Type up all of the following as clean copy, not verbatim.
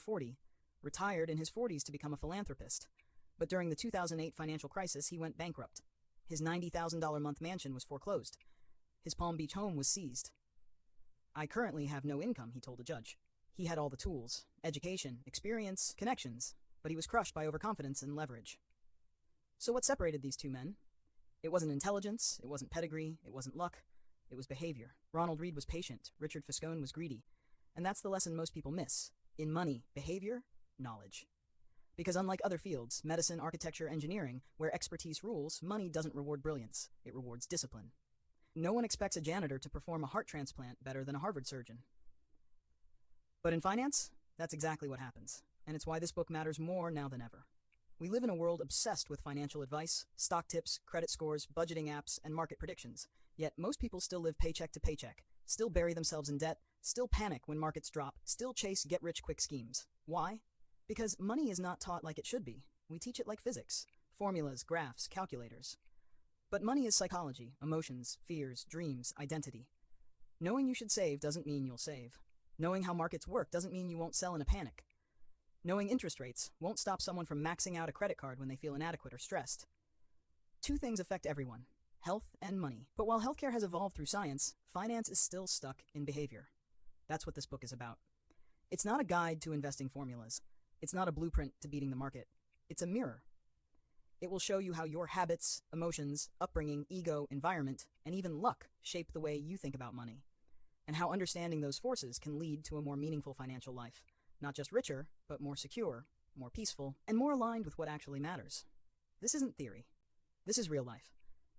40, retired in his 40s to become a philanthropist. But during the 2008 financial crisis, he went bankrupt. His $90,000 a month mansion was foreclosed. His Palm Beach home was seized. "I currently have no income," he told a judge. He had all the tools, education, experience, connections, but he was crushed by overconfidence and leverage. So what separated these two men? It wasn't intelligence, it wasn't pedigree, it wasn't luck, it was behavior. Ronald Read was patient, Richard Fiscone was greedy. And that's the lesson most people miss. In money, behavior, knowledge. Because unlike other fields, medicine, architecture, engineering, where expertise rules, money doesn't reward brilliance, it rewards discipline. No one expects a janitor to perform a heart transplant better than a Harvard surgeon. But in finance, that's exactly what happens. And it's why this book matters more now than ever. We live in a world obsessed with financial advice, stock tips, credit scores, budgeting apps, and market predictions. Yet most people still live paycheck to paycheck, still bury themselves in debt, still panic when markets drop, still chase get-rich-quick schemes. Why? Because money is not taught like it should be. We teach it like physics, formulas, graphs, calculators. But money is psychology, emotions, fears, dreams, identity. Knowing you should save doesn't mean you'll save. Knowing how markets work doesn't mean you won't sell in a panic. Knowing interest rates won't stop someone from maxing out a credit card when they feel inadequate or stressed. Two things affect everyone: health and money. But while healthcare has evolved through science, finance is still stuck in behavior. That's what this book is about. It's not a guide to investing formulas. It's not a blueprint to beating the market. It's a mirror. It will show you how your habits, emotions, upbringing, ego, environment, and even luck shape the way you think about money, and how understanding those forces can lead to a more meaningful financial life. Not just richer, but more secure, more peaceful, and more aligned with what actually matters. This isn't theory. This is real life.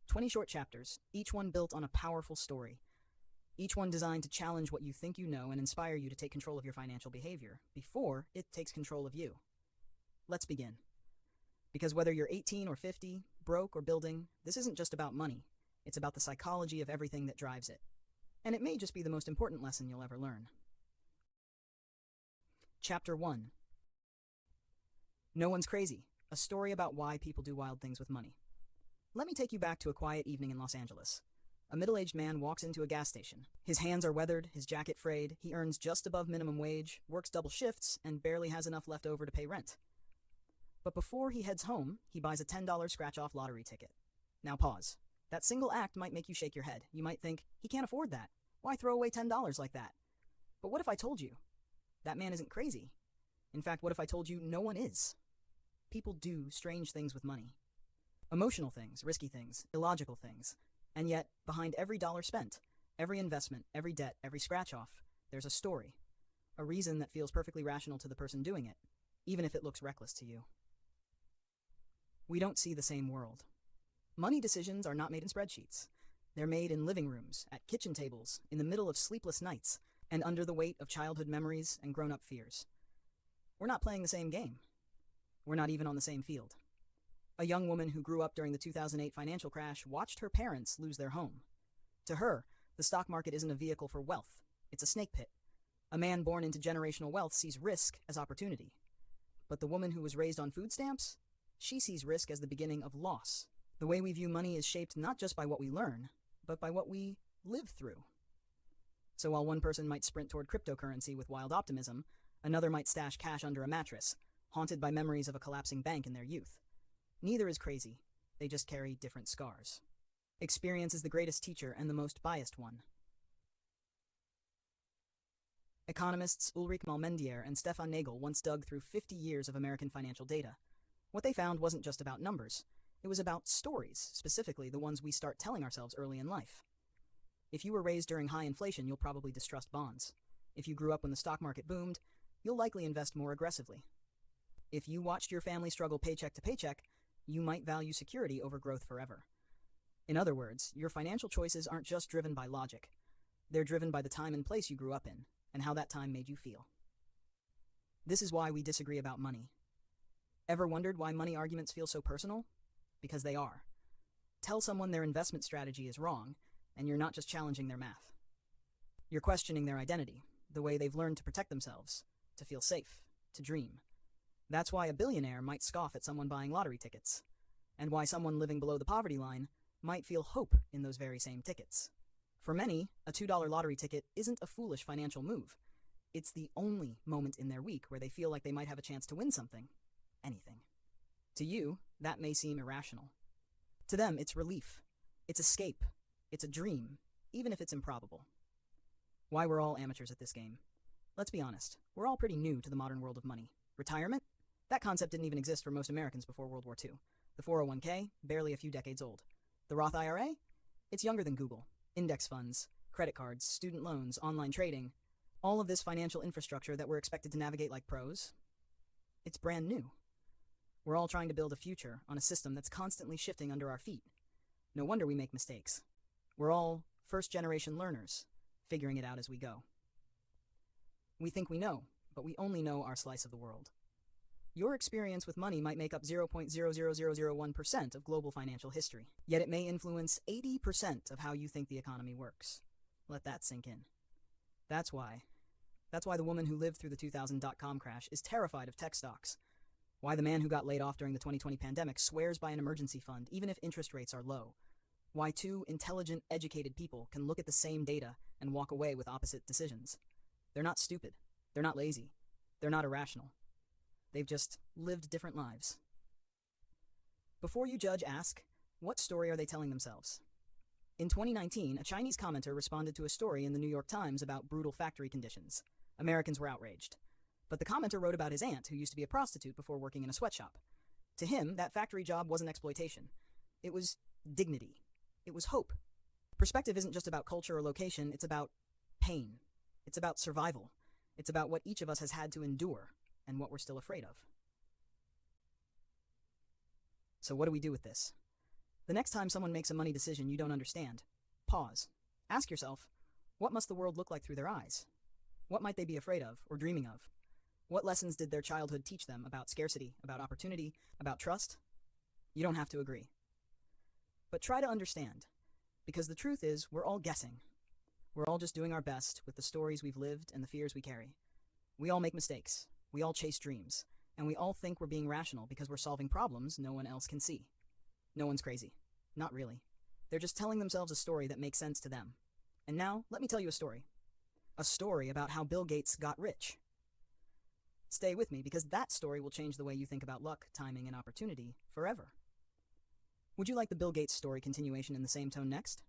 20 short chapters, each one built on a powerful story. Each one designed to challenge what you think you know and inspire you to take control of your financial behavior before it takes control of you. Let's begin. Because whether you're 18 or 50, broke or building, this isn't just about money. It's about the psychology of everything that drives it. And it may just be the most important lesson you'll ever learn. Chapter 1. No One's Crazy, a story about why people do wild things with money. Let me take you back to a quiet evening in Los Angeles. A middle-aged man walks into a gas station. His hands are weathered, his jacket frayed, he earns just above minimum wage, works double shifts, and barely has enough left over to pay rent. But before he heads home, he buys a $10 scratch-off lottery ticket. Now pause. That single act might make you shake your head. You might think, he can't afford that. Why throw away $10 like that? But what if I told you? That man isn't crazy. In fact, what if I told you no one is? People do strange things with money. Emotional things, risky things, illogical things. And yet, behind every dollar spent, every investment, every debt, every scratch-off, there's a story. A reason that feels perfectly rational to the person doing it, even if it looks reckless to you. We don't see the same world. Money decisions are not made in spreadsheets. They're made in living rooms, at kitchen tables, in the middle of sleepless nights, and under the weight of childhood memories and grown-up fears. We're not playing the same game. We're not even on the same field. A young woman who grew up during the 2008 financial crash watched her parents lose their home. To her, the stock market isn't a vehicle for wealth. It's a snake pit. A man born into generational wealth sees risk as opportunity. But the woman who was raised on food stamps? She sees risk as the beginning of loss. The way we view money is shaped not just by what we learn, but by what we live through. So while one person might sprint toward cryptocurrency with wild optimism, another might stash cash under a mattress, haunted by memories of a collapsing bank in their youth. Neither is crazy. They just carry different scars. Experience is the greatest teacher and the most biased one. Economists Ulrich Malmendier and Stefan Nagel once dug through 50 years of American financial data. What they found wasn't just about numbers. It was about stories, specifically the ones we start telling ourselves early in life. If you were raised during high inflation, you'll probably distrust bonds. If you grew up when the stock market boomed, you'll likely invest more aggressively. If you watched your family struggle paycheck to paycheck, you might value security over growth forever. In other words, your financial choices aren't just driven by logic. They're driven by the time and place you grew up in, and how that time made you feel. This is why we disagree about money. Ever wondered why money arguments feel so personal? Because they are. Tell someone their investment strategy is wrong, and you're not just challenging their math. You're questioning their identity, the way they've learned to protect themselves, to feel safe, to dream. That's why a billionaire might scoff at someone buying lottery tickets, and why someone living below the poverty line might feel hope in those very same tickets. For many, a $2 lottery ticket isn't a foolish financial move. It's the only moment in their week where they feel like they might have a chance to win something. Anything. To you, that may seem irrational. To them, it's relief. It's escape. It's a dream, even if it's improbable. Why we're all amateurs at this game? Let's be honest, we're all pretty new to the modern world of money. Retirement? That concept didn't even exist for most Americans before World War II. The 401k? Barely a few decades old. The Roth IRA? It's younger than Google. Index funds, credit cards, student loans, online trading, all of this financial infrastructure that we're expected to navigate like pros, it's brand new. We're all trying to build a future on a system that's constantly shifting under our feet. No wonder we make mistakes. We're all first-generation learners, figuring it out as we go. We think we know, but we only know our slice of the world. Your experience with money might make up 0.00001% of global financial history, yet it may influence 80% of how you think the economy works. Let that sink in. That's why the woman who lived through the 2000 dot-com crash is terrified of tech stocks. Why the man who got laid off during the 2020 pandemic swears by an emergency fund even if interest rates are low. Why two intelligent, educated people can look at the same data and walk away with opposite decisions. They're not stupid. They're not lazy. They're not irrational. They've just lived different lives. Before you judge, ask, what story are they telling themselves? In 2019, a Chinese commenter responded to a story in the New York Times about brutal factory conditions. Americans were outraged. But the commenter wrote about his aunt, who used to be a prostitute before working in a sweatshop. To him, that factory job wasn't exploitation. It was dignity. It was hope. Perspective isn't just about culture or location, it's about pain. It's about survival. It's about what each of us has had to endure and what we're still afraid of. So what do we do with this? The next time someone makes a money decision you don't understand, pause. Ask yourself, what must the world look like through their eyes? What might they be afraid of or dreaming of? What lessons did their childhood teach them about scarcity, about opportunity, about trust? You don't have to agree. But try to understand, because the truth is we're all guessing. We're all just doing our best with the stories we've lived and the fears we carry. We all make mistakes. We all chase dreams. And we all think we're being rational because we're solving problems no one else can see. No one's crazy. Not really. They're just telling themselves a story that makes sense to them. And now, let me tell you a story. A story about how Bill Gates got rich. Stay with me, because that story will change the way you think about luck, timing, and opportunity forever. Would you like the Bill Gates story continuation in the same tone next?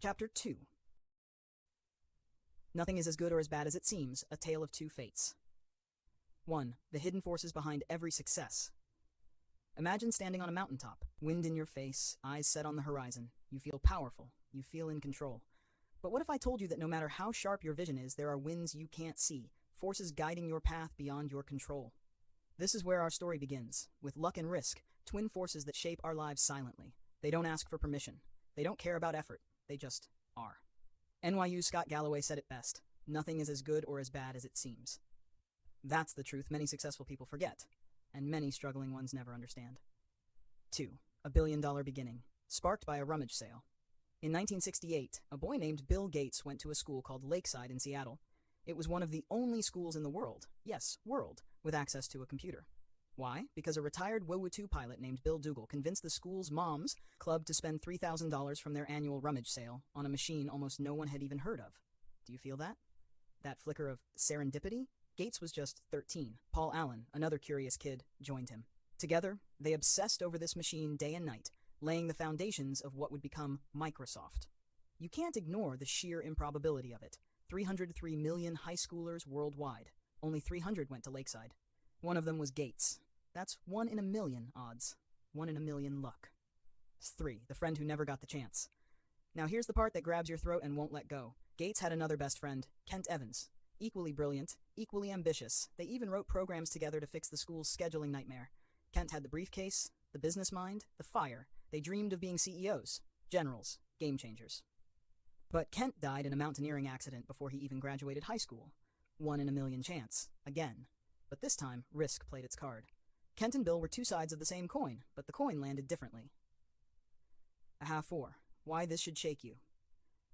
Chapter 2. Nothing is as good or as bad as it seems, a tale of two fates. 1. The hidden forces behind every success. Imagine standing on a mountaintop, wind in your face, eyes set on the horizon. You feel powerful. You feel in control. But what if I told you that no matter how sharp your vision is, there are winds you can't see, forces guiding your path beyond your control? This is where our story begins, with luck and risk, twin forces that shape our lives silently. They don't ask for permission. They don't care about effort. They just are. NYU's Scott Galloway said it best, nothing is as good or as bad as it seems. That's the truth many successful people forget, and many struggling ones never understand. 2. A billion-dollar beginning, sparked by a rummage sale. In 1968, a boy named Bill Gates went to a school called Lakeside in Seattle. It was one of the only schools in the world, yes, world, with access to a computer. Why? Because a retired World War II pilot named Bill Dougal convinced the school's moms club to spend $3,000 from their annual rummage sale on a machine almost no one had even heard of. Do you feel that? That flicker of serendipity? Gates was just 13. Paul Allen, another curious kid, joined him. Together, they obsessed over this machine day and night, laying the foundations of what would become Microsoft. You can't ignore the sheer improbability of it. 303 million high schoolers worldwide. Only 300 went to Lakeside. One of them was Gates. That's 1 in a million odds. 1 in a million luck. 3. The friend who never got the chance. Now here's the part that grabs your throat and won't let go. Gates had another best friend, Kent Evans. Equally brilliant, equally ambitious. They even wrote programs together to fix the school's scheduling nightmare. Kent had the briefcase, the business mind, the fire. They dreamed of being CEOs, generals, game changers. But Kent died in a mountaineering accident before he even graduated high school. 1 in a million chance, again. But this time, risk played its card. Kent and Bill were two sides of the same coin, but the coin landed differently. 4. Why this should shake you.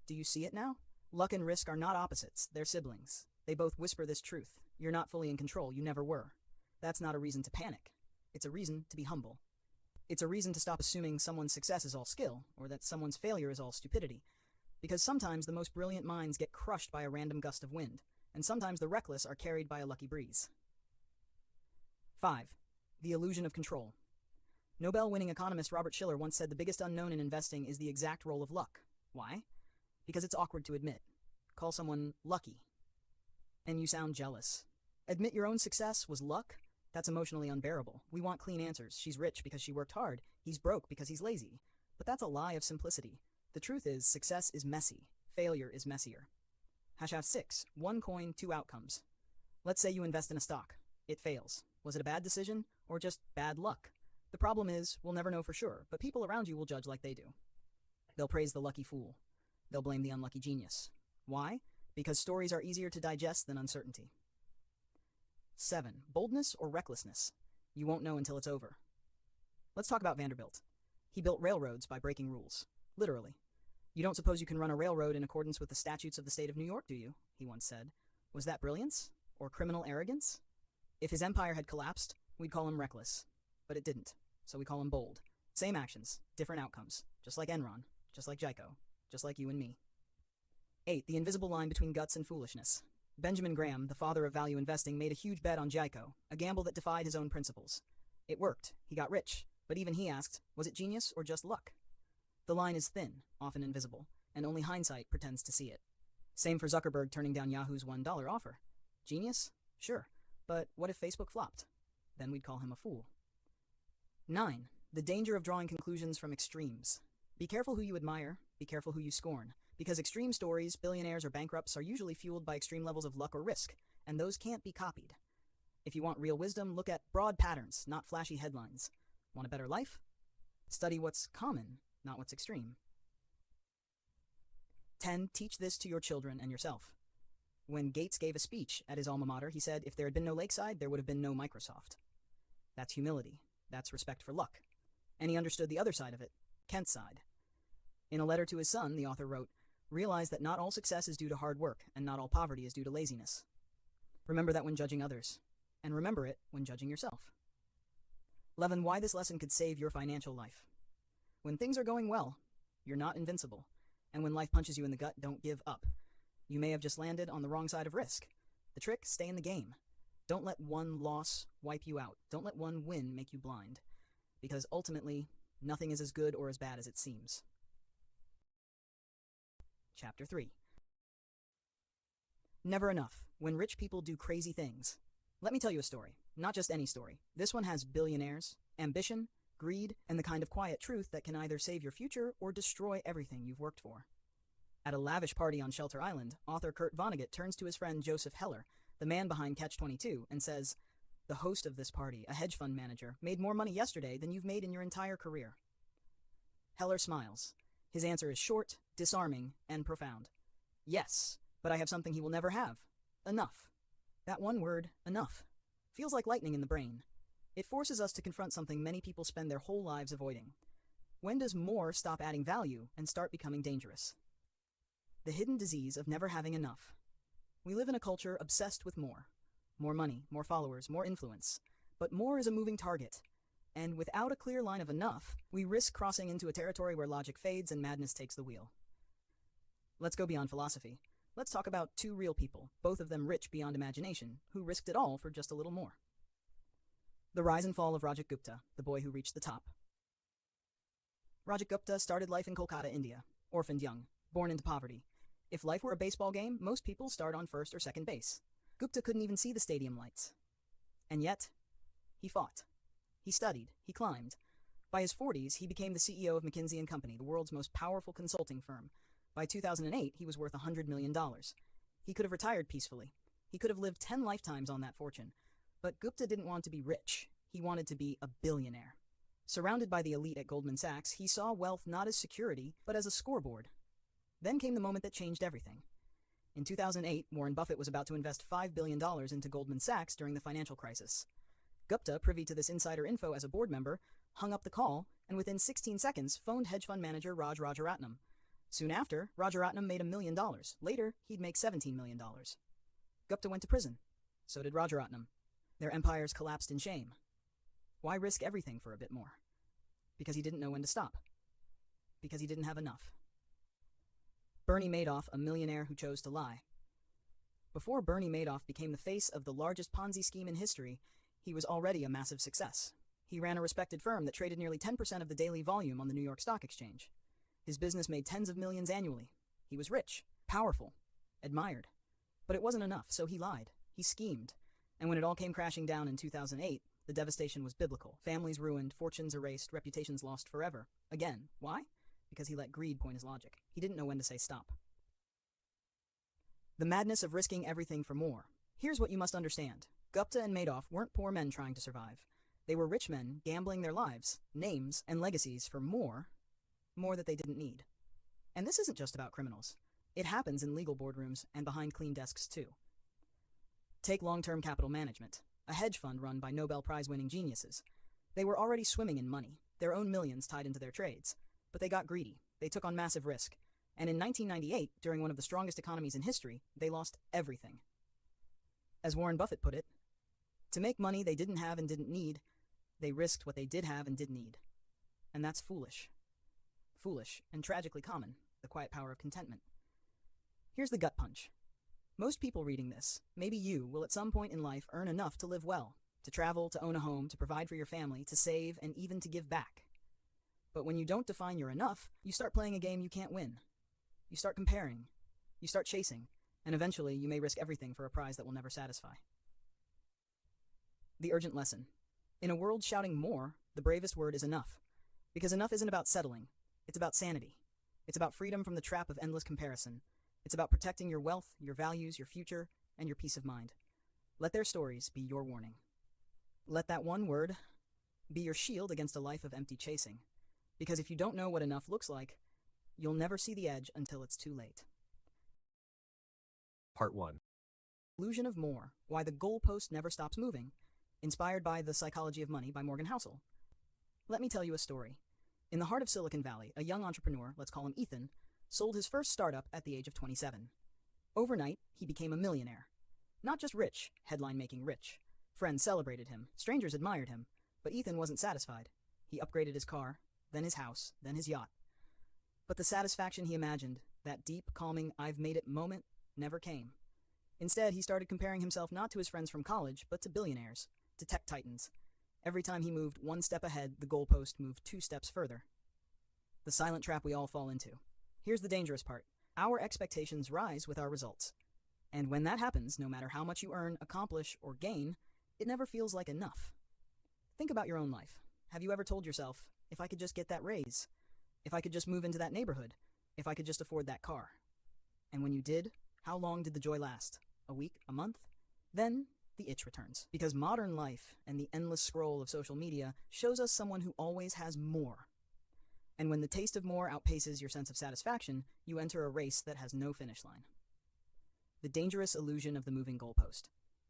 Do you see it now? Luck and risk are not opposites, they're siblings. They both whisper this truth. You're not fully in control, you never were. That's not a reason to panic. It's a reason to be humble. It's a reason to stop assuming someone's success is all skill, or that someone's failure is all stupidity. Because sometimes the most brilliant minds get crushed by a random gust of wind, and sometimes the reckless are carried by a lucky breeze. 5. The illusion of control. Nobel-winning economist Robert Shiller once said the biggest unknown in investing is the exact role of luck. Why? Because it's awkward to admit. Call someone lucky, and you sound jealous. Admit your own success was luck? That's emotionally unbearable. We want clean answers. She's rich because she worked hard. He's broke because he's lazy. But that's a lie of simplicity. The truth is, success is messy. Failure is messier. #6. One coin, two outcomes. Let's say you invest in a stock. It fails. Was it a bad decision or just bad luck? The problem is, we'll never know for sure, but people around you will judge like they do. They'll praise the lucky fool. They'll blame the unlucky genius. Why? Because stories are easier to digest than uncertainty. 7. Boldness or recklessness. You won't know until it's over. Let's talk about Vanderbilt. He built railroads by breaking rules. Literally. You don't suppose you can run a railroad in accordance with the statutes of the state of New York, do you? He once said. Was that brilliance? Or criminal arrogance? If his empire had collapsed, we'd call him reckless. But it didn't, so we call him bold. Same actions, different outcomes. Just like Enron, just like JICO, just like you and me. 8. The invisible line between guts and foolishness. Benjamin Graham, the father of value investing, made a huge bet on JICO, a gamble that defied his own principles. It worked. He got rich. But even he asked, was it genius or just luck? The line is thin, often invisible, and only hindsight pretends to see it. Same for Zuckerberg turning down Yahoo's $1 offer. Genius? Sure. But what if Facebook flopped? Then we'd call him a fool. 9. The danger of drawing conclusions from extremes. Be careful who you admire, be careful who you scorn, because extreme stories, billionaires or bankrupts, are usually fueled by extreme levels of luck or risk, and those can't be copied. If you want real wisdom, look at broad patterns, not flashy headlines. Want a better life? Study what's common, not what's extreme. 10. Teach this to your children and yourself. When Gates gave a speech at his alma mater, he said, if there had been no Lakeside, there would have been no Microsoft. That's humility. That's respect for luck. And he understood the other side of it, Kent's side. In a letter to his son, the author wrote, realize that not all success is due to hard work, and not all poverty is due to laziness. Remember that when judging others, and remember it when judging yourself. 11. Why this lesson could save your financial life. When things are going well, you're not invincible. And when life punches you in the gut, don't give up. You may have just landed on the wrong side of risk. The trick, stay in the game. Don't let one loss wipe you out. Don't let one win make you blind. Because ultimately, nothing is as good or as bad as it seems. Chapter 3. Never enough. When rich people do crazy things. Let me tell you a story. Not just any story. This one has billionaires, ambition, greed, and the kind of quiet truth that can either save your future or destroy everything you've worked for. At a lavish party on Shelter Island, author Kurt Vonnegut turns to his friend Joseph Heller, the man behind Catch-22, and says, the host of this party, a hedge fund manager, made more money yesterday than you've made in your entire career. Heller smiles. His answer is short, disarming, and profound. Yes, but I have something he will never have. Enough. That one word, enough, feels like lightning in the brain. It forces us to confront something many people spend their whole lives avoiding. When does more stop adding value and start becoming dangerous? The hidden disease of never having enough. We live in a culture obsessed with more. More money, more followers, more influence. But more is a moving target. And without a clear line of enough, we risk crossing into a territory where logic fades and madness takes the wheel. Let's go beyond philosophy. Let's talk about two real people, both of them rich beyond imagination, who risked it all for just a little more. The rise and fall of Rajat Gupta, the boy who reached the top. Rajat Gupta started life in Kolkata, India, orphaned young, born into poverty. If life were a baseball game, most people start on first or second base. Gupta couldn't even see the stadium lights. And yet, he fought. He studied. He climbed. By his 40s, he became the CEO of McKinsey & Company, the world's most powerful consulting firm. By 2008, he was worth $100 million. He could have retired peacefully. He could have lived 10 lifetimes on that fortune. But Gupta didn't want to be rich. He wanted to be a billionaire. Surrounded by the elite at Goldman Sachs, he saw wealth not as security, but as a scoreboard. Then came the moment that changed everything. In 2008, Warren Buffett was about to invest $5 billion into Goldman Sachs during the financial crisis. Gupta, privy to this insider info as a board member, hung up the call, and within 16 seconds phoned hedge fund manager Raj Rajaratnam. Soon after, Rajaratnam made $1 million. Later, he'd make $17 million. Gupta went to prison. So did Rajaratnam. Their empires collapsed in shame. Why risk everything for a bit more? Because he didn't know when to stop. Because he didn't have enough. Bernie Madoff, a millionaire who chose to lie. Before Bernie Madoff became the face of the largest Ponzi scheme in history, he was already a massive success. He ran a respected firm that traded nearly 10% of the daily volume on the New York Stock Exchange. His business made tens of millions annually. He was rich, powerful, admired. But it wasn't enough, so he lied. He schemed. And when it all came crashing down in 2008, the devastation was biblical. Families ruined, fortunes erased, reputations lost forever. Again, why? Because he let greed point his logic. He didn't know when to say stop. The madness of risking everything for more. Here's what you must understand. Gupta and Madoff weren't poor men trying to survive. They were rich men gambling their lives, names, and legacies for more that they didn't need. And this isn't just about criminals. It happens in legal boardrooms and behind clean desks too. Take long-term capital management, a hedge fund run by Nobel Prize-winning geniuses. They were already swimming in money, their own millions tied into their trades. But they got greedy. They took on massive risk. And in 1998, during one of the strongest economies in history, they lost everything. As Warren Buffett put it, to make money they didn't have and didn't need, they risked what they did have and did need. And that's foolish. Foolish and tragically common, the quiet power of contentment. Here's the gut punch. Most people reading this, maybe you, will at some point in life earn enough to live well, to travel, to own a home, to provide for your family, to save, and even to give back. But when you don't define your enough, you start playing a game you can't win. You start comparing, you start chasing, and eventually you may risk everything for a prize that will never satisfy. The urgent lesson. In a world shouting more, the bravest word is enough. Because enough isn't about settling. It's about sanity. It's about freedom from the trap of endless comparison. It's about protecting your wealth, your values, your future, and your peace of mind. Let their stories be your warning. Let that one word be your shield against a life of empty chasing. Because if you don't know what enough looks like, you'll never see the edge until it's too late. Part 1. Illusion of More, Why the Goalpost Never Stops Moving, inspired by The Psychology of Money by Morgan Housel. Let me tell you a story. In the heart of Silicon Valley, a young entrepreneur, let's call him Ethan, sold his first startup at the age of 27. Overnight, he became a millionaire. Not just rich, headline-making rich. Friends celebrated him, strangers admired him, but Ethan wasn't satisfied. He upgraded his car, then his house, then his yacht. But the satisfaction he imagined, that deep, calming, I've made it moment, never came. Instead, he started comparing himself not to his friends from college, but to billionaires, to tech titans. Every time he moved one step ahead, the goalpost moved 2 steps further. The silent trap we all fall into. Here's the dangerous part. Our expectations rise with our results. And when that happens, no matter how much you earn, accomplish, or gain, it never feels like enough. Think about your own life. Have you ever told yourself, if I could just get that raise, if I could just move into that neighborhood, if I could just afford that car? And when you did, how long did the joy last? A week? A month? Then the itch returns. Because modern life and the endless scroll of social media shows us someone who always has more. And when the taste of more outpaces your sense of satisfaction, you enter a race that has no finish line. The dangerous illusion of the moving goalpost.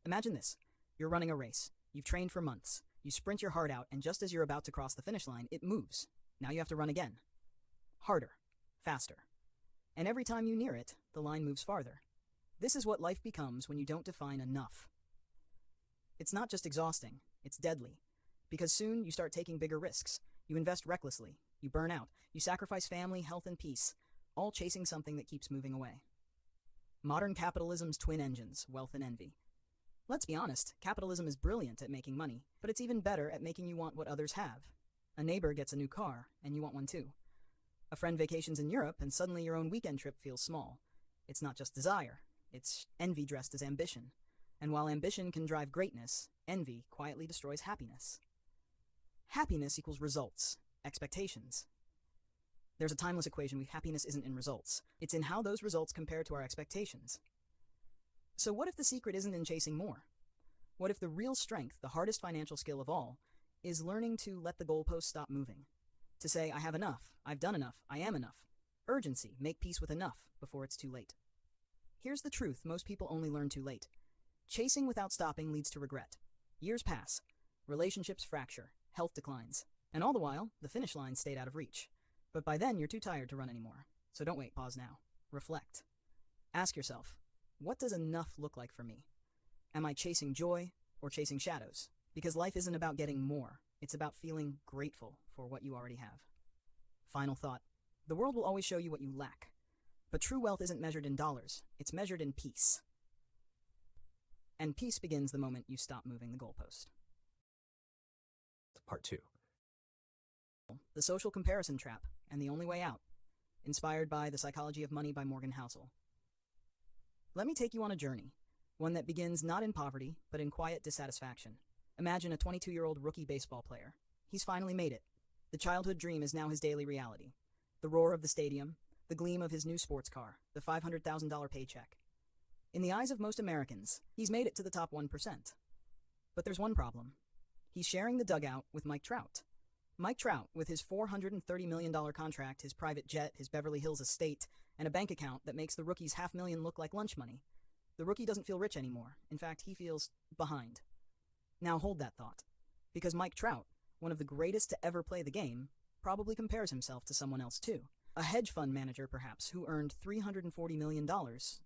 Imagine this. You're running a race. You've trained for months. You sprint your heart out, and just as you're about to cross the finish line, it moves. Now you have to run again. Harder. Faster. And every time you near it, the line moves farther. This is what life becomes when you don't define enough. It's not just exhausting, it's deadly. Because soon you start taking bigger risks. You invest recklessly. You burn out. You sacrifice family, health, and peace, all chasing something that keeps moving away. Modern capitalism's twin engines, wealth and envy. Let's be honest, capitalism is brilliant at making money, but it's even better at making you want what others have. A neighbor gets a new car, and you want one too. A friend vacations in Europe, and suddenly your own weekend trip feels small. It's not just desire, it's envy dressed as ambition. And while ambition can drive greatness, envy quietly destroys happiness. Happiness equals results, expectations. There's a timeless equation with happiness isn't in results. It's in how those results compare to our expectations. So what if the secret isn't in chasing more? What if the real strength, the hardest financial skill of all, is learning to let the goalpost stop moving? To say, I have enough, I've done enough, I am enough. Urgency, make peace with enough before it's too late. Here's the truth most people only learn too late. Chasing without stopping leads to regret. Years pass. Relationships fracture. Health declines. And all the while, the finish line stayed out of reach. But by then, you're too tired to run anymore. So don't wait, pause now. Reflect. Ask yourself, what does enough look like for me? Am I chasing joy or chasing shadows? Because life isn't about getting more. It's about feeling grateful for what you already have. Final thought. The world will always show you what you lack. But true wealth isn't measured in dollars, it's measured in peace. And peace begins the moment you stop moving the goalpost. Part 2. The Social Comparison Trap and the Only Way Out, inspired by The Psychology of Money by Morgan Housel. Let me take you on a journey, one that begins not in poverty, but in quiet dissatisfaction. Imagine a 22-year-old rookie baseball player. He's finally made it. The childhood dream is now his daily reality. The roar of the stadium, the gleam of his new sports car, the $500,000 paycheck. In the eyes of most Americans, he's made it to the top 1%. But there's one problem. He's sharing the dugout with Mike Trout. Mike Trout, with his $430 million contract, his private jet, his Beverly Hills estate, and a bank account that makes the rookie's $500,000 look like lunch money. The rookie doesn't feel rich anymore. In fact, he feels behind. Now hold that thought, because Mike Trout, one of the greatest to ever play the game, probably compares himself to someone else too. A hedge fund manager, perhaps, who earned $340 million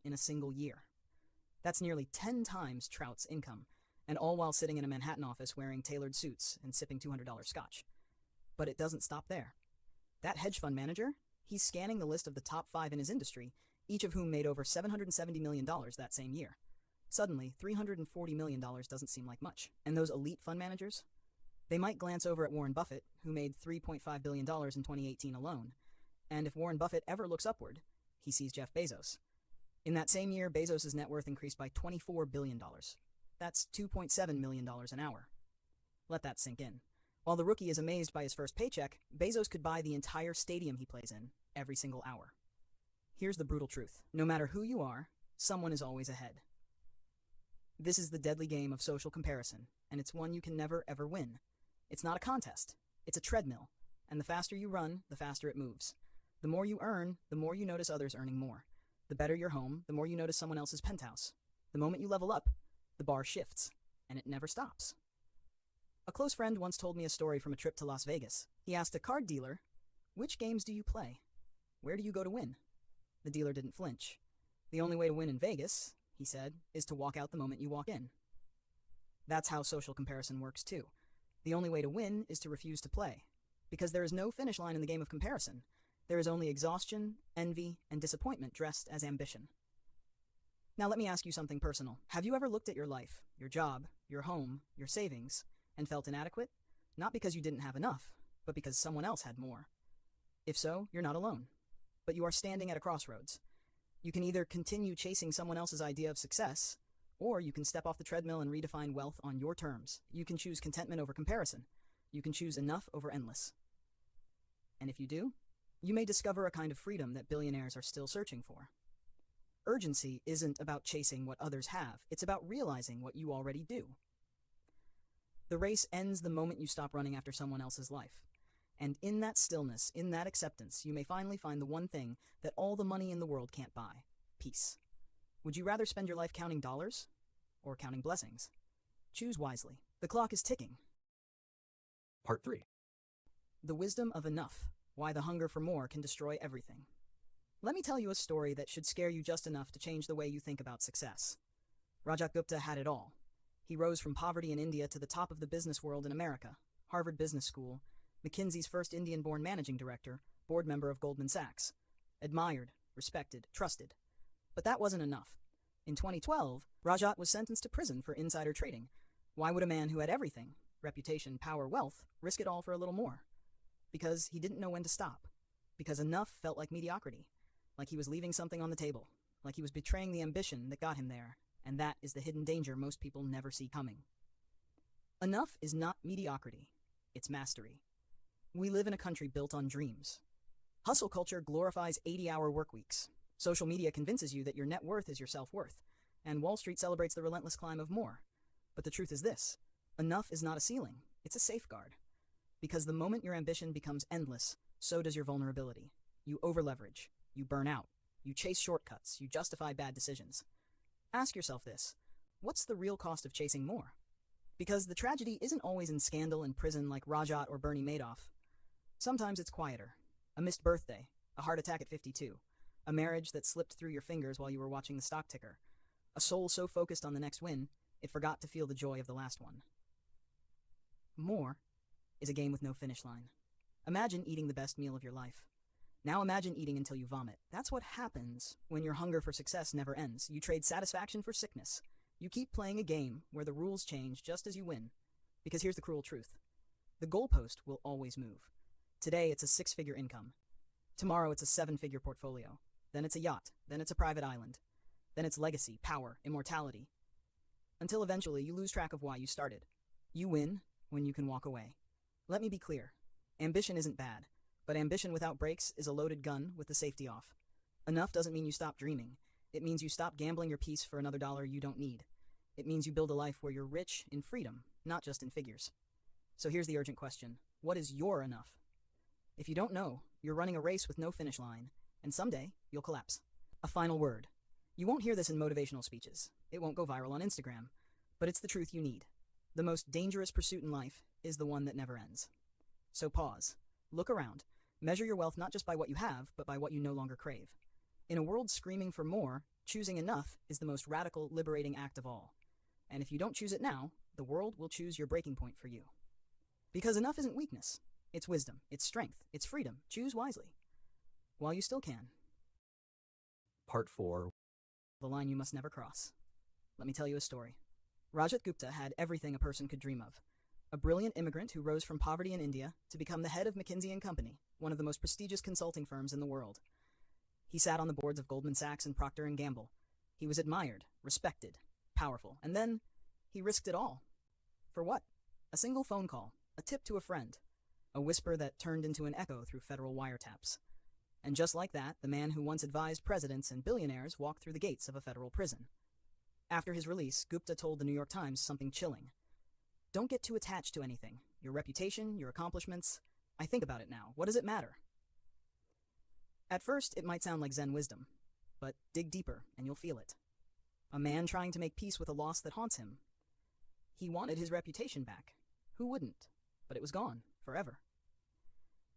in a single year. That's nearly 10 times Trout's income, and all while sitting in a Manhattan office wearing tailored suits and sipping $200 scotch. But it doesn't stop there. That hedge fund manager, he's scanning the list of the top 5 in his industry, each of whom made over $770 million that same year. Suddenly, $340 million doesn't seem like much. And those elite fund managers? They might glance over at Warren Buffett, who made $3.5 billion in 2018 alone. And if Warren Buffett ever looks upward, he sees Jeff Bezos. In that same year, Bezos' net worth increased by $24 billion. That's $2.7 million an hour. Let that sink in. While the rookie is amazed by his first paycheck, Bezos could buy the entire stadium he plays in every single hour. Here's the brutal truth. No matter who you are, someone is always ahead. This is the deadly game of social comparison, and it's one you can never ever win. It's not a contest. It's a treadmill, and the faster you run, the faster it moves. The more you earn, the more you notice others earning more. The better your home, the more you notice someone else's penthouse. The moment you level up, the bar shifts, and it never stops. A close friend once told me a story from a trip to Las Vegas. He asked a card dealer, "Which games do you play? Where do you go to win?" The dealer didn't flinch. "The only way to win in Vegas," he said, "is to walk out the moment you walk in." That's how social comparison works too. The only way to win is to refuse to play. Because there is no finish line in the game of comparison. There is only exhaustion, envy, and disappointment dressed as ambition. Now let me ask you something personal. Have you ever looked at your life, your job, your home, your savings, and felt inadequate? Not because you didn't have enough, but because someone else had more. If so, you're not alone. But you are standing at a crossroads. You can either continue chasing someone else's idea of success, or you can step off the treadmill and redefine wealth on your terms. You can choose contentment over comparison. You can choose enough over endless. And if you do, you may discover a kind of freedom that billionaires are still searching for. Urgency isn't about chasing what others have. It's about realizing what you already do. The race ends the moment you stop running after someone else's life. And in that stillness, in that acceptance, you may finally find the one thing that all the money in the world can't buy: peace. Would you rather spend your life counting dollars or counting blessings? Choose wisely. The clock is ticking. Part 3. The wisdom of enough. Why the hunger for more can destroy everything. Let me tell you a story that should scare you just enough to change the way you think about success. Rajat Gupta had it all. He rose from poverty in India to the top of the business world in America, Harvard Business School, McKinsey's first Indian-born managing director, board member of Goldman Sachs. Admired, respected, trusted. But that wasn't enough. In 2012, Rajat was sentenced to prison for insider trading. Why would a man who had everything, reputation, power, wealth, risk it all for a little more? Because he didn't know when to stop. Because enough felt like mediocrity. Like he was leaving something on the table. Like he was betraying the ambition that got him there. And that is the hidden danger most people never see coming. Enough is not mediocrity. It's mastery. We live in a country built on dreams. Hustle culture glorifies 80-hour work weeks. Social media convinces you that your net worth is your self-worth. And Wall Street celebrates the relentless climb of more. But the truth is this: enough is not a ceiling. It's a safeguard. Because the moment your ambition becomes endless, so does your vulnerability. You over-leverage. You burn out. You chase shortcuts. You justify bad decisions. Ask yourself this: what's the real cost of chasing more? Because the tragedy isn't always in scandal and prison like Rajat or Bernie Madoff. Sometimes it's quieter. A missed birthday, a heart attack at 52, a marriage that slipped through your fingers while you were watching the stock ticker, a soul so focused on the next win, it forgot to feel the joy of the last one. More is a game with no finish line. Imagine eating the best meal of your life. Now imagine eating until you vomit. That's what happens when your hunger for success never ends. You trade satisfaction for sickness. You keep playing a game where the rules change just as you win. Because here's the cruel truth. The goalpost will always move. Today it's a 6-figure income. Tomorrow it's a 7-figure portfolio. Then it's a yacht. Then it's a private island. Then it's legacy, power, immortality. Until eventually you lose track of why you started. You win when you can walk away. Let me be clear. Ambition isn't bad. But ambition without brakes is a loaded gun with the safety off. Enough doesn't mean you stop dreaming. It means you stop gambling your peace for another dollar you don't need. It means you build a life where you're rich in freedom, not just in figures. So here's the urgent question. What is your enough? If you don't know, you're running a race with no finish line, and someday you'll collapse. A final word. You won't hear this in motivational speeches. It won't go viral on Instagram. But it's the truth you need. The most dangerous pursuit in life is the one that never ends. So pause. Look around. Measure your wealth not just by what you have, but by what you no longer crave. In a world screaming for more, choosing enough is the most radical, liberating act of all. And if you don't choose it now, the world will choose your breaking point for you. Because enough isn't weakness. It's wisdom. It's strength. It's freedom. Choose wisely. While you still can. Part 4. The line you must never cross. Let me tell you a story. Rajat Gupta had everything a person could dream of. A brilliant immigrant who rose from poverty in India to become the head of McKinsey & Company, one of the most prestigious consulting firms in the world. He sat on the boards of Goldman Sachs and Procter & Gamble. He was admired, respected, powerful, and then he risked it all. For what? A single phone call, a tip to a friend, a whisper that turned into an echo through federal wiretaps. And just like that, the man who once advised presidents and billionaires walked through the gates of a federal prison. After his release, Gupta told the New York Times something chilling. Don't get too attached to anything. Your reputation, your accomplishments. I think about it now. What does it matter? At first, it might sound like Zen wisdom, but dig deeper and you'll feel it. A man trying to make peace with a loss that haunts him. He wanted his reputation back. Who wouldn't? But it was gone, forever.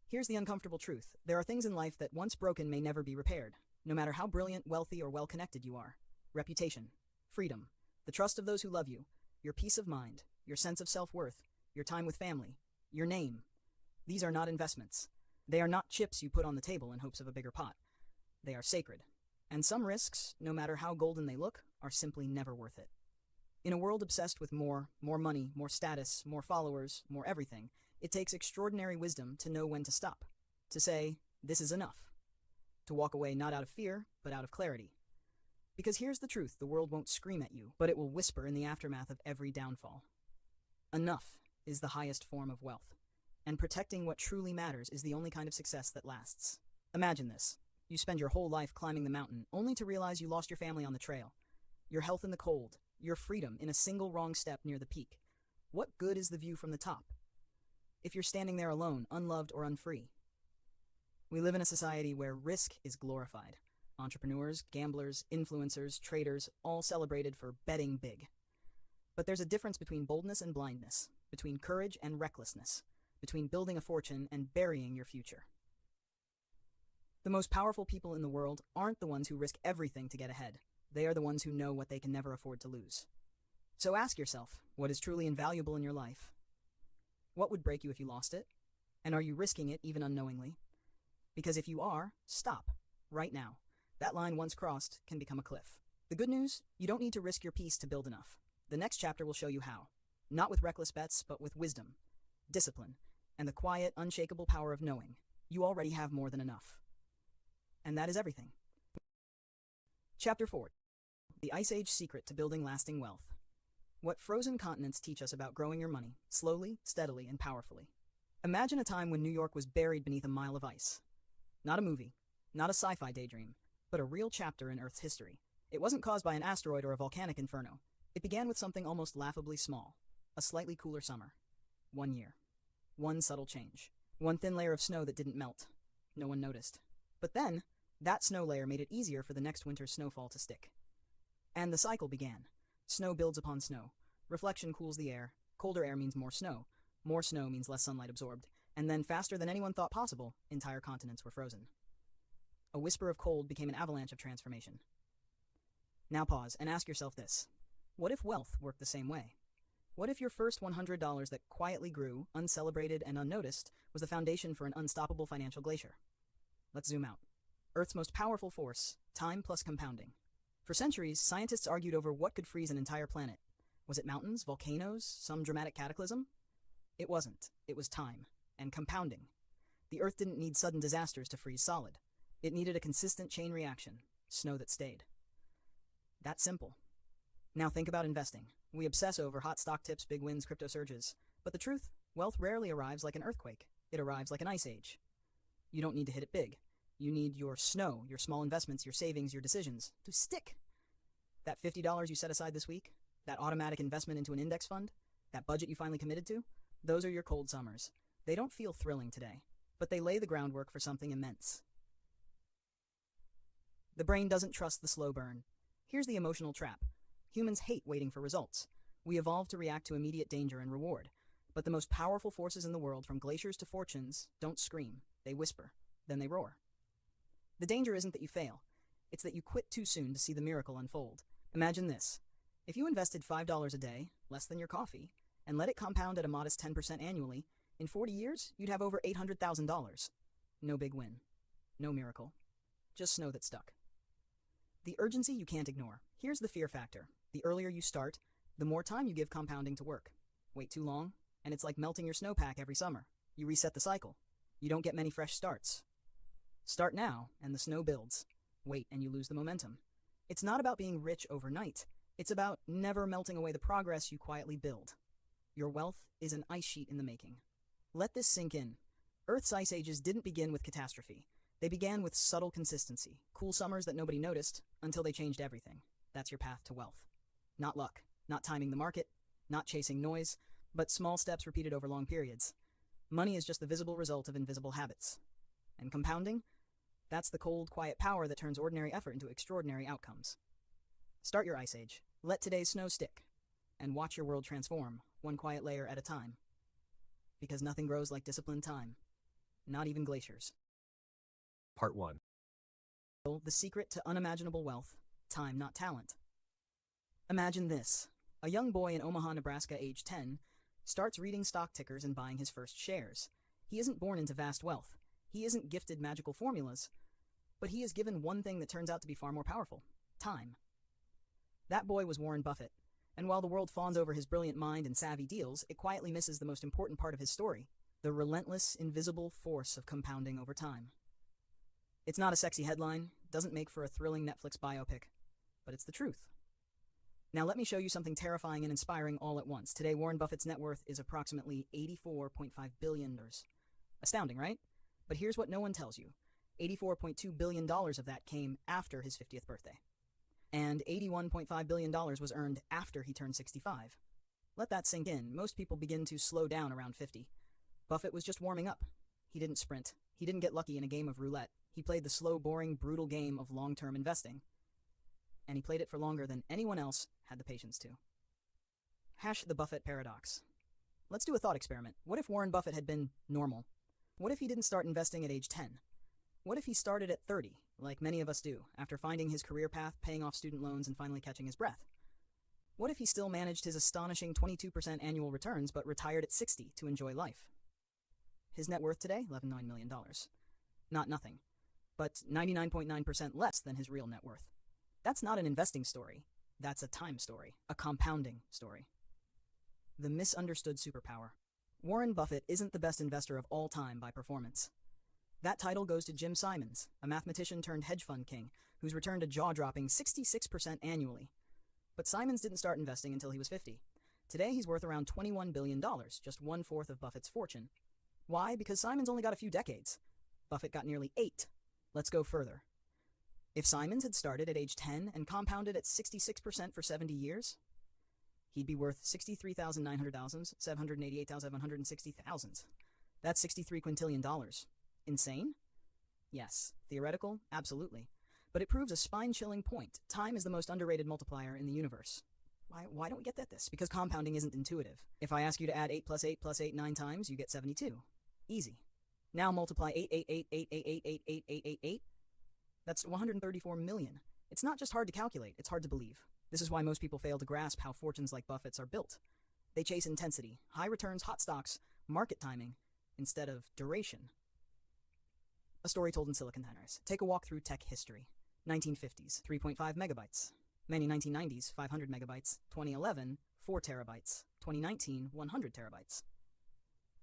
Here's the uncomfortable truth. There are things in life that once broken may never be repaired, no matter how brilliant, wealthy, or well-connected you are. Reputation, freedom, the trust of those who love you, your peace of mind, your sense of self-worth, your time with family, your name. These are not investments. They are not chips you put on the table in hopes of a bigger pot. They are sacred. And some risks, no matter how golden they look, are simply never worth it. In a world obsessed with more money, more status, more followers, more everything, it takes extraordinary wisdom to know when to stop. To say, this is enough. To walk away not out of fear, but out of clarity. Because here's the truth, the world won't scream at you, but it will whisper in the aftermath of every downfall. Enough is the highest form of wealth, and protecting what truly matters is the only kind of success that lasts. Imagine this. You spend your whole life climbing the mountain, only to realize you lost your family on the trail, your health in the cold, your freedom in a single wrong step near the peak. What good is the view from the top if you're standing there alone, unloved or unfree? We live in a society where risk is glorified. Entrepreneurs, gamblers, influencers, traders, all celebrated for betting big. But there's a difference between boldness and blindness, between courage and recklessness, between building a fortune and burying your future. The most powerful people in the world aren't the ones who risk everything to get ahead. They are the ones who know what they can never afford to lose. So ask yourself, what is truly invaluable in your life? What would break you if you lost it? And are you risking it even unknowingly? Because if you are, stop, right now. That line once crossed can become a cliff. The good news, you don't need to risk your peace to build enough. The next chapter will show you how. Not with reckless bets, but with wisdom, discipline, and the quiet, unshakable power of knowing you already have more than enough. And that is everything. Chapter 4. The Ice Age Secret to Building Lasting Wealth. What frozen continents teach us about growing your money, slowly, steadily, and powerfully. Imagine a time when New York was buried beneath a mile of ice. Not a movie, not a sci-fi daydream, but a real chapter in Earth's history. It wasn't caused by an asteroid or a volcanic inferno. It began with something almost laughably small. A slightly cooler summer. 1 year. One subtle change. One thin layer of snow that didn't melt. No one noticed. But then, that snow layer made it easier for the next winter's snowfall to stick. And the cycle began. Snow builds upon snow. Reflection cools the air. Colder air means more snow. More snow means less sunlight absorbed. And then, faster than anyone thought possible, entire continents were frozen. A whisper of cold became an avalanche of transformation. Now pause and ask yourself this. What if wealth worked the same way? What if your first $100 that quietly grew, uncelebrated and unnoticed, was the foundation for an unstoppable financial glacier? Let's zoom out. Earth's most powerful force, time plus compounding. For centuries, scientists argued over what could freeze an entire planet. Was it mountains, volcanoes, some dramatic cataclysm? It wasn't. It was time and compounding. The Earth didn't need sudden disasters to freeze solid. It needed a consistent chain reaction, snow that stayed. That simple. Now think about investing. We obsess over hot stock tips, big wins, crypto surges. But the truth, wealth rarely arrives like an earthquake. It arrives like an ice age. You don't need to hit it big. You need your snow, your small investments, your savings, your decisions to stick. That $50 you set aside this week, that automatic investment into an index fund, that budget you finally committed to, those are your cold summers. They don't feel thrilling today, but they lay the groundwork for something immense. The brain doesn't trust the slow burn. Here's the emotional trap. Humans hate waiting for results. We evolved to react to immediate danger and reward. But the most powerful forces in the world, from glaciers to fortunes, don't scream. They whisper. Then they roar. The danger isn't that you fail. It's that you quit too soon to see the miracle unfold. Imagine this. If you invested $5 a day, less than your coffee, and let it compound at a modest 10% annually, in 40 years, you'd have over $800,000. No big win. No miracle. Just snow that stuck. The urgency you can't ignore. Here's the fear factor. The earlier you start, the more time you give compounding to work. Wait too long, and it's like melting your snowpack every summer. You reset the cycle. You don't get many fresh starts. Start now, and the snow builds. Wait, and you lose the momentum. It's not about being rich overnight. It's about never melting away the progress you quietly build. Your wealth is an ice sheet in the making. Let this sink in. Earth's ice ages didn't begin with catastrophe. They began with subtle consistency, cool summers that nobody noticed, until they changed everything. That's your path to wealth. Not luck, not timing the market, not chasing noise, but small steps repeated over long periods. Money is just the visible result of invisible habits. And compounding? That's the cold, quiet power that turns ordinary effort into extraordinary outcomes. Start your ice age. Let today's snow stick. And watch your world transform, one quiet layer at a time. Because nothing grows like disciplined time. Not even glaciers. Part 1. The secret to unimaginable wealth. Time, not talent. Imagine this. A young boy in Omaha, Nebraska, age 10, starts reading stock tickers and buying his first shares. He isn't born into vast wealth. He isn't gifted magical formulas. But he is given one thing that turns out to be far more powerful. Time. That boy was Warren Buffett. And while the world fawns over his brilliant mind and savvy deals, it quietly misses the most important part of his story. The relentless, invisible force of compounding over time. It's not a sexy headline, doesn't make for a thrilling Netflix biopic, but it's the truth. Now let me show you something terrifying and inspiring all at once. Today, Warren Buffett's net worth is approximately $84.5 billion. Astounding, right? But here's what no one tells you. $84.2 billion of that came after his 50th birthday. And $81.5 billion was earned after he turned 65. Let that sink in. Most people begin to slow down around 50. Buffett was just warming up. He didn't sprint. He didn't get lucky in a game of roulette. He played the slow, boring, brutal game of long-term investing. And he played it for longer than anyone else had the patience to. Hash the Buffett paradox. Let's do a thought experiment. What if Warren Buffett had been normal? What if he didn't start investing at age 10? What if he started at 30, like many of us do, after finding his career path, paying off student loans, and finally catching his breath? What if he still managed his astonishing 22% annual returns, but retired at 60 to enjoy life? His net worth today, $11.9 million. Not nothing, but 99.9% less than his real net worth. That's not an investing story. That's a time story, a compounding story. The misunderstood superpower. Warren Buffett isn't the best investor of all time by performance. That title goes to Jim Simons, a mathematician turned hedge fund king, who's returned a jaw-dropping 66% annually. But Simons didn't start investing until he was 50. Today he's worth around $21 billion, just 1/4 of Buffett's fortune. Why? Because Simons only got a few decades. Buffett got nearly 8. Let's go further. If Simons had started at age 10 and compounded at 66% for 70 years, he'd be worth $63,900,000, $788,760,000. That's $63 quintillion. Insane? Yes. Theoretical? Absolutely. But it proves a spine-chilling point. Time is the most underrated multiplier in the universe. Why don't we get this? Because compounding isn't intuitive. If I ask you to add 8 plus 8 plus 8 9 times, you get 72. Easy. Now multiply 8. That's 134 million. It's not just hard to calculate, it's hard to believe. This is why most people fail to grasp how fortunes like Buffett's are built. They chase intensity, high returns, hot stocks, market timing, instead of duration. A story told in silicon tenors. Take a walk through tech history. 1950s, 3.5 megabytes. Many 1990s, 500 megabytes. 2011, 4 terabytes. 2019, 100 terabytes.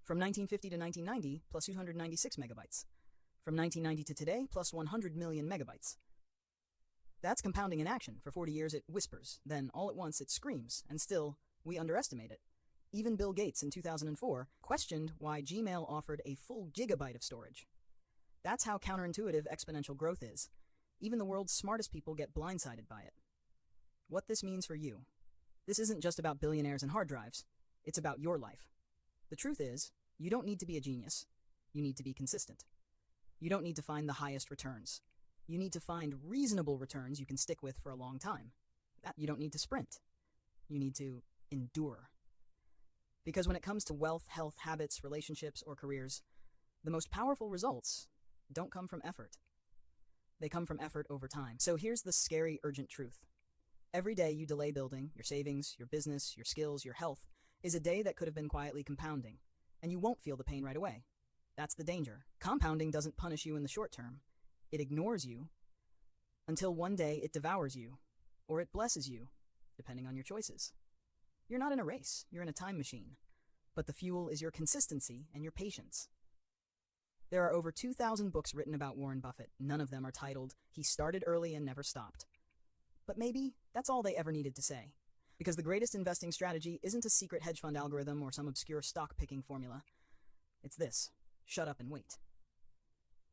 From 1950 to 1990, plus 296 megabytes. From 1990 to today, plus 100 million megabytes. That's compounding in action. For 40 years it whispers, then all at once it screams, and still, we underestimate it. Even Bill Gates in 2004 questioned why Gmail offered a full gigabyte of storage. That's how counterintuitive exponential growth is. Even the world's smartest people get blindsided by it. What this means for you. This isn't just about billionaires and hard drives. It's about your life. The truth is, you don't need to be a genius. You need to be consistent. You don't need to find the highest returns. You need to find reasonable returns you can stick with for a long time. You don't need to sprint. You need to endure. Because when it comes to wealth, health, habits, relationships, or careers, the most powerful results don't come from effort. They come from effort over time. So here's the scary, urgent truth. Every day you delay building your savings, your business, your skills, your health is a day that could have been quietly compounding, and you won't feel the pain right away. That's the danger. Compounding doesn't punish you in the short term. It ignores you until one day it devours you, or it blesses you, depending on your choices. You're not in a race, you're in a time machine. But the fuel is your consistency and your patience. There are over 2,000 books written about Warren Buffett. None of them are titled, "He started early and never stopped." But maybe that's all they ever needed to say. Because the greatest investing strategy isn't a secret hedge fund algorithm or some obscure stock picking formula. It's this: shut up and wait.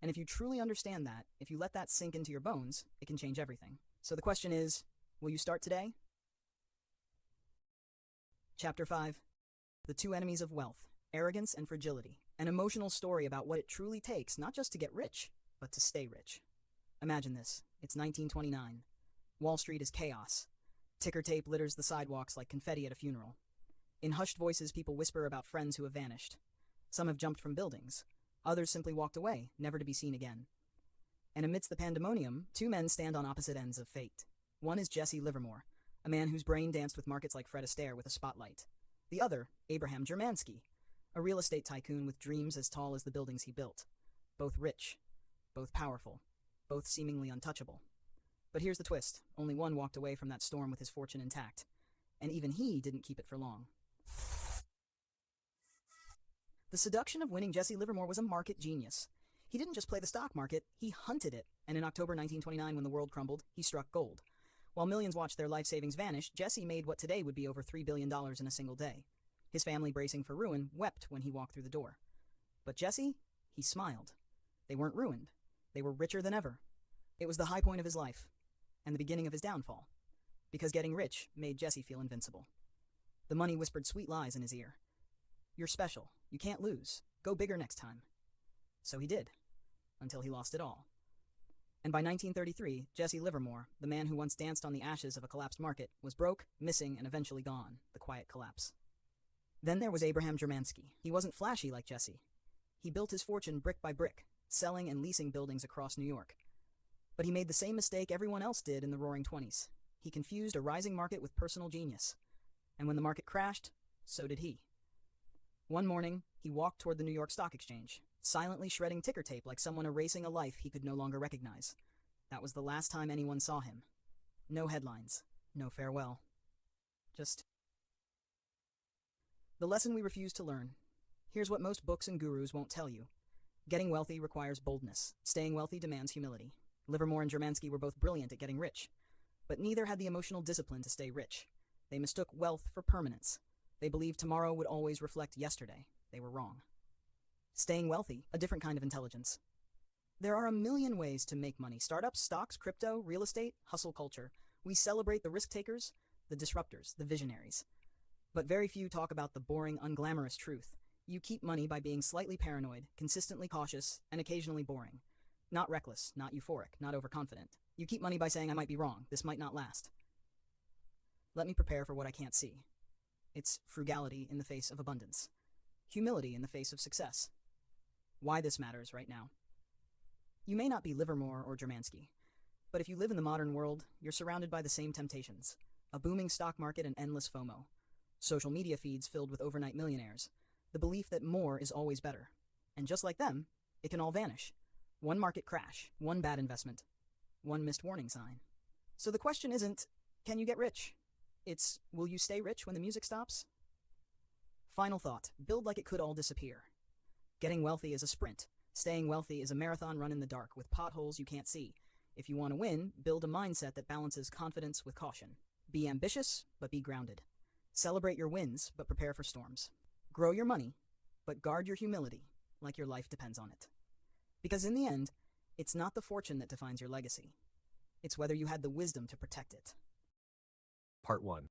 And if you truly understand that, if you let that sink into your bones, it can change everything. So the question is, will you start today? Chapter 5. The Two Enemies of Wealth, Arrogance and Fragility. An emotional story about what it truly takes not just to get rich, but to stay rich. Imagine this. It's 1929. Wall Street is chaos. Ticker tape litters the sidewalks like confetti at a funeral. In hushed voices, people whisper about friends who have vanished. Some have jumped from buildings. Others simply walked away, never to be seen again. And amidst the pandemonium, two men stand on opposite ends of fate. One is Jesse Livermore, a man whose brain danced with markets like Fred Astaire with a spotlight. The other, Abraham Germansky, a real estate tycoon with dreams as tall as the buildings he built. Both rich, both powerful, both seemingly untouchable. But here's the twist. Only one walked away from that storm with his fortune intact. And even he didn't keep it for long. The seduction of winning Jesse Livermore was a market genius. He didn't just play the stock market, he hunted it. And in October 1929, when the world crumbled, he struck gold. While millions watched their life savings vanish, Jesse made what today would be over $3 billion in a single day. His family, bracing for ruin, wept when he walked through the door. But Jesse, he smiled. They weren't ruined. They were richer than ever. It was the high point of his life, and the beginning of his downfall. Because getting rich made Jesse feel invincible. The money whispered sweet lies in his ear. You're special. You can't lose. Go bigger next time. So he did, until he lost it all. And by 1933, Jesse Livermore, the man who once danced on the ashes of a collapsed market, was broke, missing, and eventually gone, the quiet collapse. Then there was Abraham Germansky. He wasn't flashy like Jesse. He built his fortune brick by brick, selling and leasing buildings across New York. But he made the same mistake everyone else did in the Roaring '20s. He confused a rising market with personal genius. And when the market crashed, so did he. One morning, he walked toward the New York Stock Exchange, silently shredding ticker tape like someone erasing a life he could no longer recognize. That was the last time anyone saw him. No headlines, no farewell. Just the lesson we refuse to learn. Here's what most books and gurus won't tell you. Getting wealthy requires boldness. Staying wealthy demands humility. Livermore and Germansky were both brilliant at getting rich, but neither had the emotional discipline to stay rich. They mistook wealth for permanence. They believed tomorrow would always reflect yesterday. They were wrong. Staying wealthy, a different kind of intelligence. There are a million ways to make money. Startups, stocks, crypto, real estate, hustle culture. We celebrate the risk takers, the disruptors, the visionaries. But very few talk about the boring, unglamorous truth. You keep money by being slightly paranoid, consistently cautious, and occasionally boring. Not reckless, not euphoric, not overconfident. You keep money by saying, I might be wrong, this might not last. Let me prepare for what I can't see. It's frugality in the face of abundance. Humility in the face of success. Why this matters right now. You may not be Livermore or Germansky, but if you live in the modern world, you're surrounded by the same temptations. A booming stock market and endless FOMO. Social media feeds filled with overnight millionaires. The belief that more is always better. And just like them, it can all vanish. One market crash, one bad investment, one missed warning sign. So the question isn't, can you get rich? It's, will you stay rich when the music stops? Final thought, build like it could all disappear. Getting wealthy is a sprint. Staying wealthy is a marathon run in the dark with potholes you can't see. If you want to win, build a mindset that balances confidence with caution. Be ambitious, but be grounded. Celebrate your wins, but prepare for storms. Grow your money, but guard your humility, like your life depends on it. Because in the end, it's not the fortune that defines your legacy. It's whether you had the wisdom to protect it. Part 1.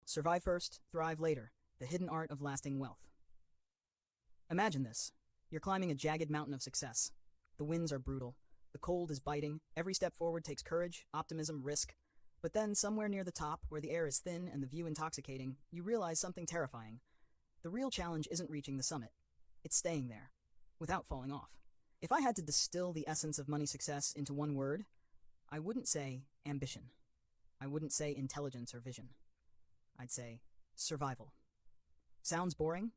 Survive first, thrive later. The hidden art of lasting wealth. Imagine this. You're climbing a jagged mountain of success. The winds are brutal. The cold is biting. Every step forward takes courage, optimism, risk. But then, somewhere near the top, where the air is thin and the view intoxicating, you realize something terrifying. The real challenge isn't reaching the summit. It's staying there, without falling off. If I had to distill the essence of money success into one word, I wouldn't say ambition. I wouldn't say intelligence or vision. I'd say survival. Sounds boring?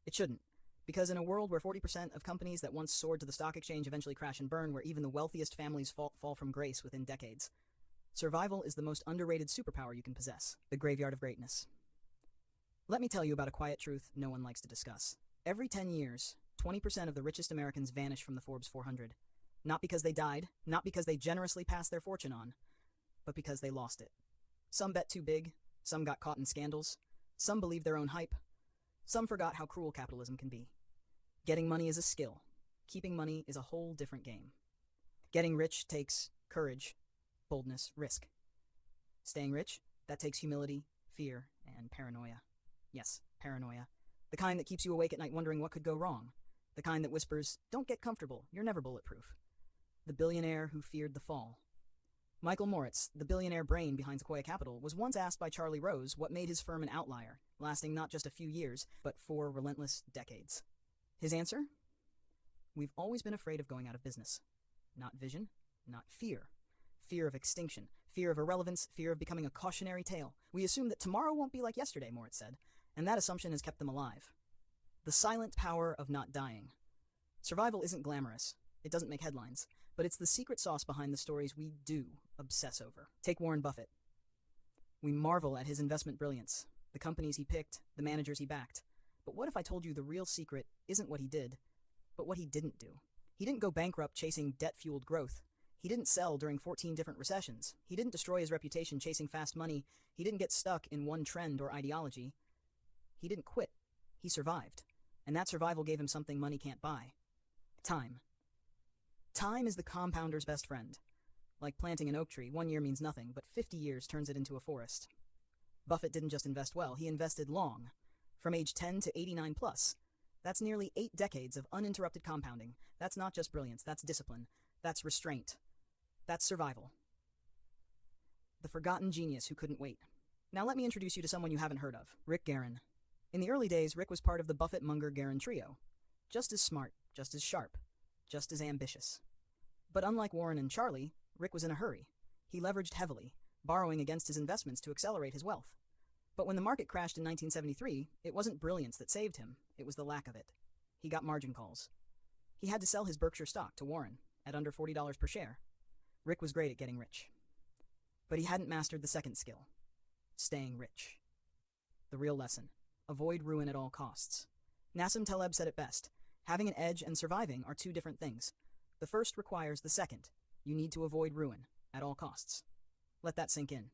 It shouldn't. Because in a world where 40% of companies that once soared to the stock exchange eventually crash and burn, where even the wealthiest families fall from grace within decades, survival is the most underrated superpower you can possess, the graveyard of greatness. Let me tell you about a quiet truth no one likes to discuss. Every 10 years, 20% of the richest Americans vanish from the Forbes 400. Not because they died, not because they generously passed their fortune on, but because they lost it. Some bet too big, some got caught in scandals, some believed their own hype, some forgot how cruel capitalism can be. Getting money is a skill. Keeping money is a whole different game. Getting rich takes courage, boldness, risk. Staying rich, that takes humility, fear, and paranoia. Yes, paranoia. The kind that keeps you awake at night wondering what could go wrong. The kind that whispers, don't get comfortable, you're never bulletproof. The billionaire who feared the fall. Michael Moritz, the billionaire brain behind Sequoia Capital, was once asked by Charlie Rose what made his firm an outlier, lasting not just a few years, but 4 relentless decades. His answer? We've always been afraid of going out of business. Not vision, not fear. Fear of extinction, fear of irrelevance, fear of becoming a cautionary tale. We assume that tomorrow won't be like yesterday, Moritz said, and that assumption has kept them alive. The silent power of not dying. Survival isn't glamorous. It doesn't make headlines, but it's the secret sauce behind the stories we do obsess over. Take Warren Buffett. We marvel at his investment brilliance, the companies he picked, the managers he backed. But what if I told you the real secret isn't what he did, but what he didn't do? He didn't go bankrupt chasing debt-fueled growth. He didn't sell during 14 different recessions. He didn't destroy his reputation chasing fast money. He didn't get stuck in one trend or ideology. He didn't quit. He survived. And that survival gave him something money can't buy. Time. Time is the compounder's best friend. Like planting an oak tree, 1 year means nothing, but 50 years turns it into a forest. Buffett didn't just invest well, he invested long. From age 10 to 89 plus. That's nearly 8 decades of uninterrupted compounding. That's not just brilliance, that's discipline. That's restraint. That's survival. The forgotten genius who couldn't wait. Now let me introduce you to someone you haven't heard of, Rick Guerin. In the early days, Rick was part of the Buffett-Munger-Guerin trio. Just as smart, just as sharp, just as ambitious. But unlike Warren and Charlie, Rick was in a hurry. He leveraged heavily, borrowing against his investments to accelerate his wealth. But when the market crashed in 1973, it wasn't brilliance that saved him, it was the lack of it. He got margin calls. He had to sell his Berkshire stock to Warren at under $40 per share. Rick was great at getting rich. But he hadn't mastered the second skill, staying rich. The real lesson, avoid ruin at all costs. Nassim Taleb said it best, having an edge and surviving are 2 different things. The first requires the second. You need to avoid ruin at all costs. Let that sink in.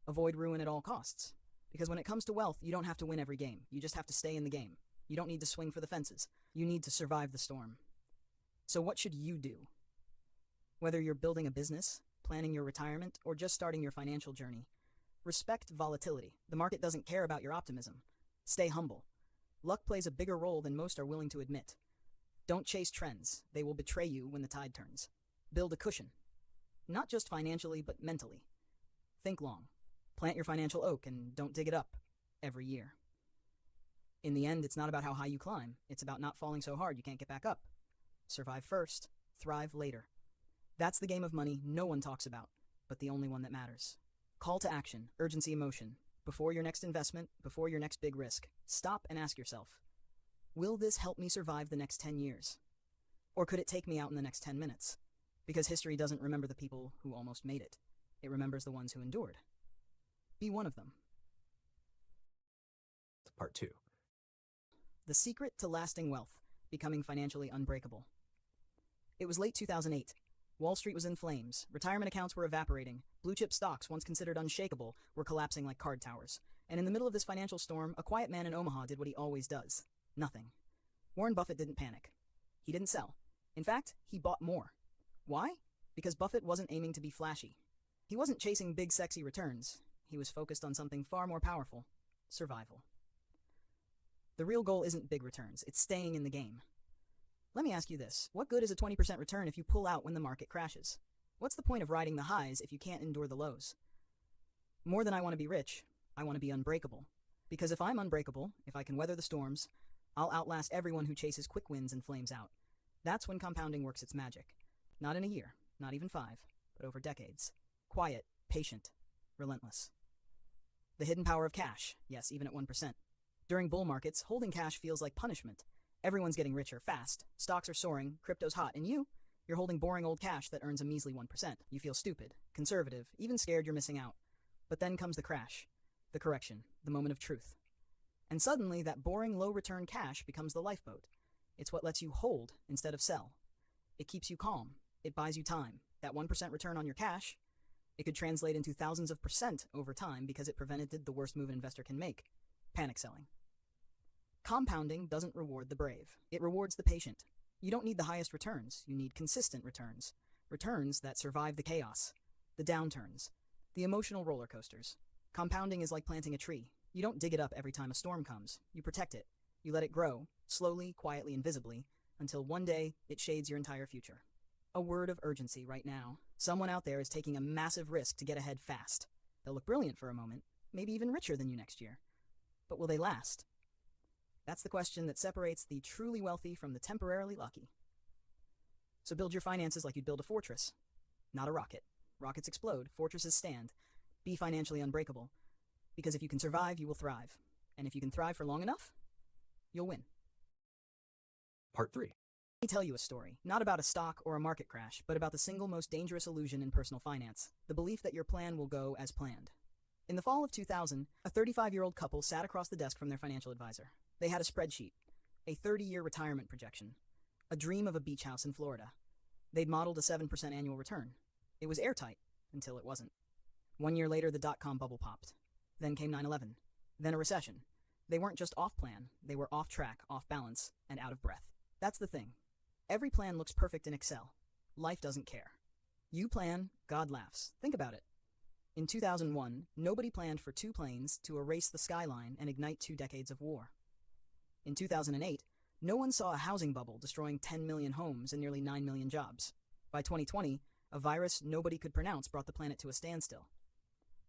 Avoid ruin at all costs. Because when it comes to wealth, you don't have to win every game. You just have to stay in the game. You don't need to swing for the fences. You need to survive the storm. So what should you do? Whether you're building a business, planning your retirement, or just starting your financial journey, respect volatility. The market doesn't care about your optimism. Stay humble. Luck plays a bigger role than most are willing to admit. Don't chase trends. They will betray you when the tide turns. Build a cushion. Not just financially, but mentally. Think long. Plant your financial oak and don't dig it up every year. In the end, it's not about how high you climb. It's about not falling so hard you can't get back up. Survive first, thrive later. That's the game of money no one talks about, but the only one that matters. Call to action, urgency emotion. Before your next investment, before your next big risk, stop and ask yourself, will this help me survive the next 10 years? Or could it take me out in the next 10 minutes? Because history doesn't remember the people who almost made it. It remembers the ones who endured. Be one of them. Part 2. The secret to lasting wealth, becoming financially unbreakable. It was late 2008. Wall Street was in flames. Retirement accounts were evaporating. Blue-chip stocks, once considered unshakable, were collapsing like card towers. And in the middle of this financial storm, a quiet man in Omaha did what he always does. Nothing. Warren Buffett didn't panic. He didn't sell. In fact, he bought more. Why? Because Buffett wasn't aiming to be flashy. He wasn't chasing big, sexy returns. He was focused on something far more powerful: survival. The real goal isn't big returns, it's staying in the game. Let me ask you this. What good is a 20% return if you pull out when the market crashes? What's the point of riding the highs if you can't endure the lows? More than I want to be rich, I want to be unbreakable. Because if I'm unbreakable, if I can weather the storms, I'll outlast everyone who chases quick wins and flames out. That's when compounding works its magic. Not in a year, not even 5, but over decades. Quiet, patient, relentless. The hidden power of cash, yes, even at 1%. During bull markets, holding cash feels like punishment. Everyone's getting richer fast, stocks are soaring, crypto's hot, and you're holding boring old cash that earns a measly 1%. You feel stupid, conservative, even scared you're missing out. But then comes the crash, the correction, the moment of truth. And suddenly, that boring low-return cash becomes the lifeboat. It's what lets you hold instead of sell. It keeps you calm. It buys you time. That 1% return on your cash, it could translate into thousands of percent over time because it prevented the worst move an investor can make: panic selling. Compounding doesn't reward the brave. It rewards the patient. You don't need the highest returns. You need consistent returns. Returns that survive the chaos, the downturns, the emotional roller coasters. Compounding is like planting a tree. You don't dig it up every time a storm comes. You protect it. You let it grow, slowly, quietly, and visibly, until one day it shades your entire future. A word of urgency right now. Someone out there is taking a massive risk to get ahead fast. They'll look brilliant for a moment, maybe even richer than you next year. But will they last? That's the question that separates the truly wealthy from the temporarily lucky. So build your finances like you'd build a fortress, not a rocket. Rockets explode, fortresses stand. Be financially unbreakable, because if you can survive, you will thrive. And if you can thrive for long enough, you'll win. Part 3. Let me tell you a story, not about a stock or a market crash, but about the single most dangerous illusion in personal finance: the belief that your plan will go as planned. In the fall of 2000, a 35-year-old couple sat across the desk from their financial advisor. They had a spreadsheet, a 30-year retirement projection, a dream of a beach house in Florida. They'd modeled a 7% annual return. It was airtight, until it wasn't. 1 year later, the dot-com bubble popped. Then came 9/11. Then a recession. They weren't just off plan, they were off track, off balance, and out of breath. That's the thing. Every plan looks perfect in Excel. Life doesn't care. You plan, God laughs. Think about it. In 2001, nobody planned for 2 planes to erase the skyline and ignite 2 decades of war. In 2008, no one saw a housing bubble destroying 10 million homes and nearly 9 million jobs. By 2020, a virus nobody could pronounce brought the planet to a standstill.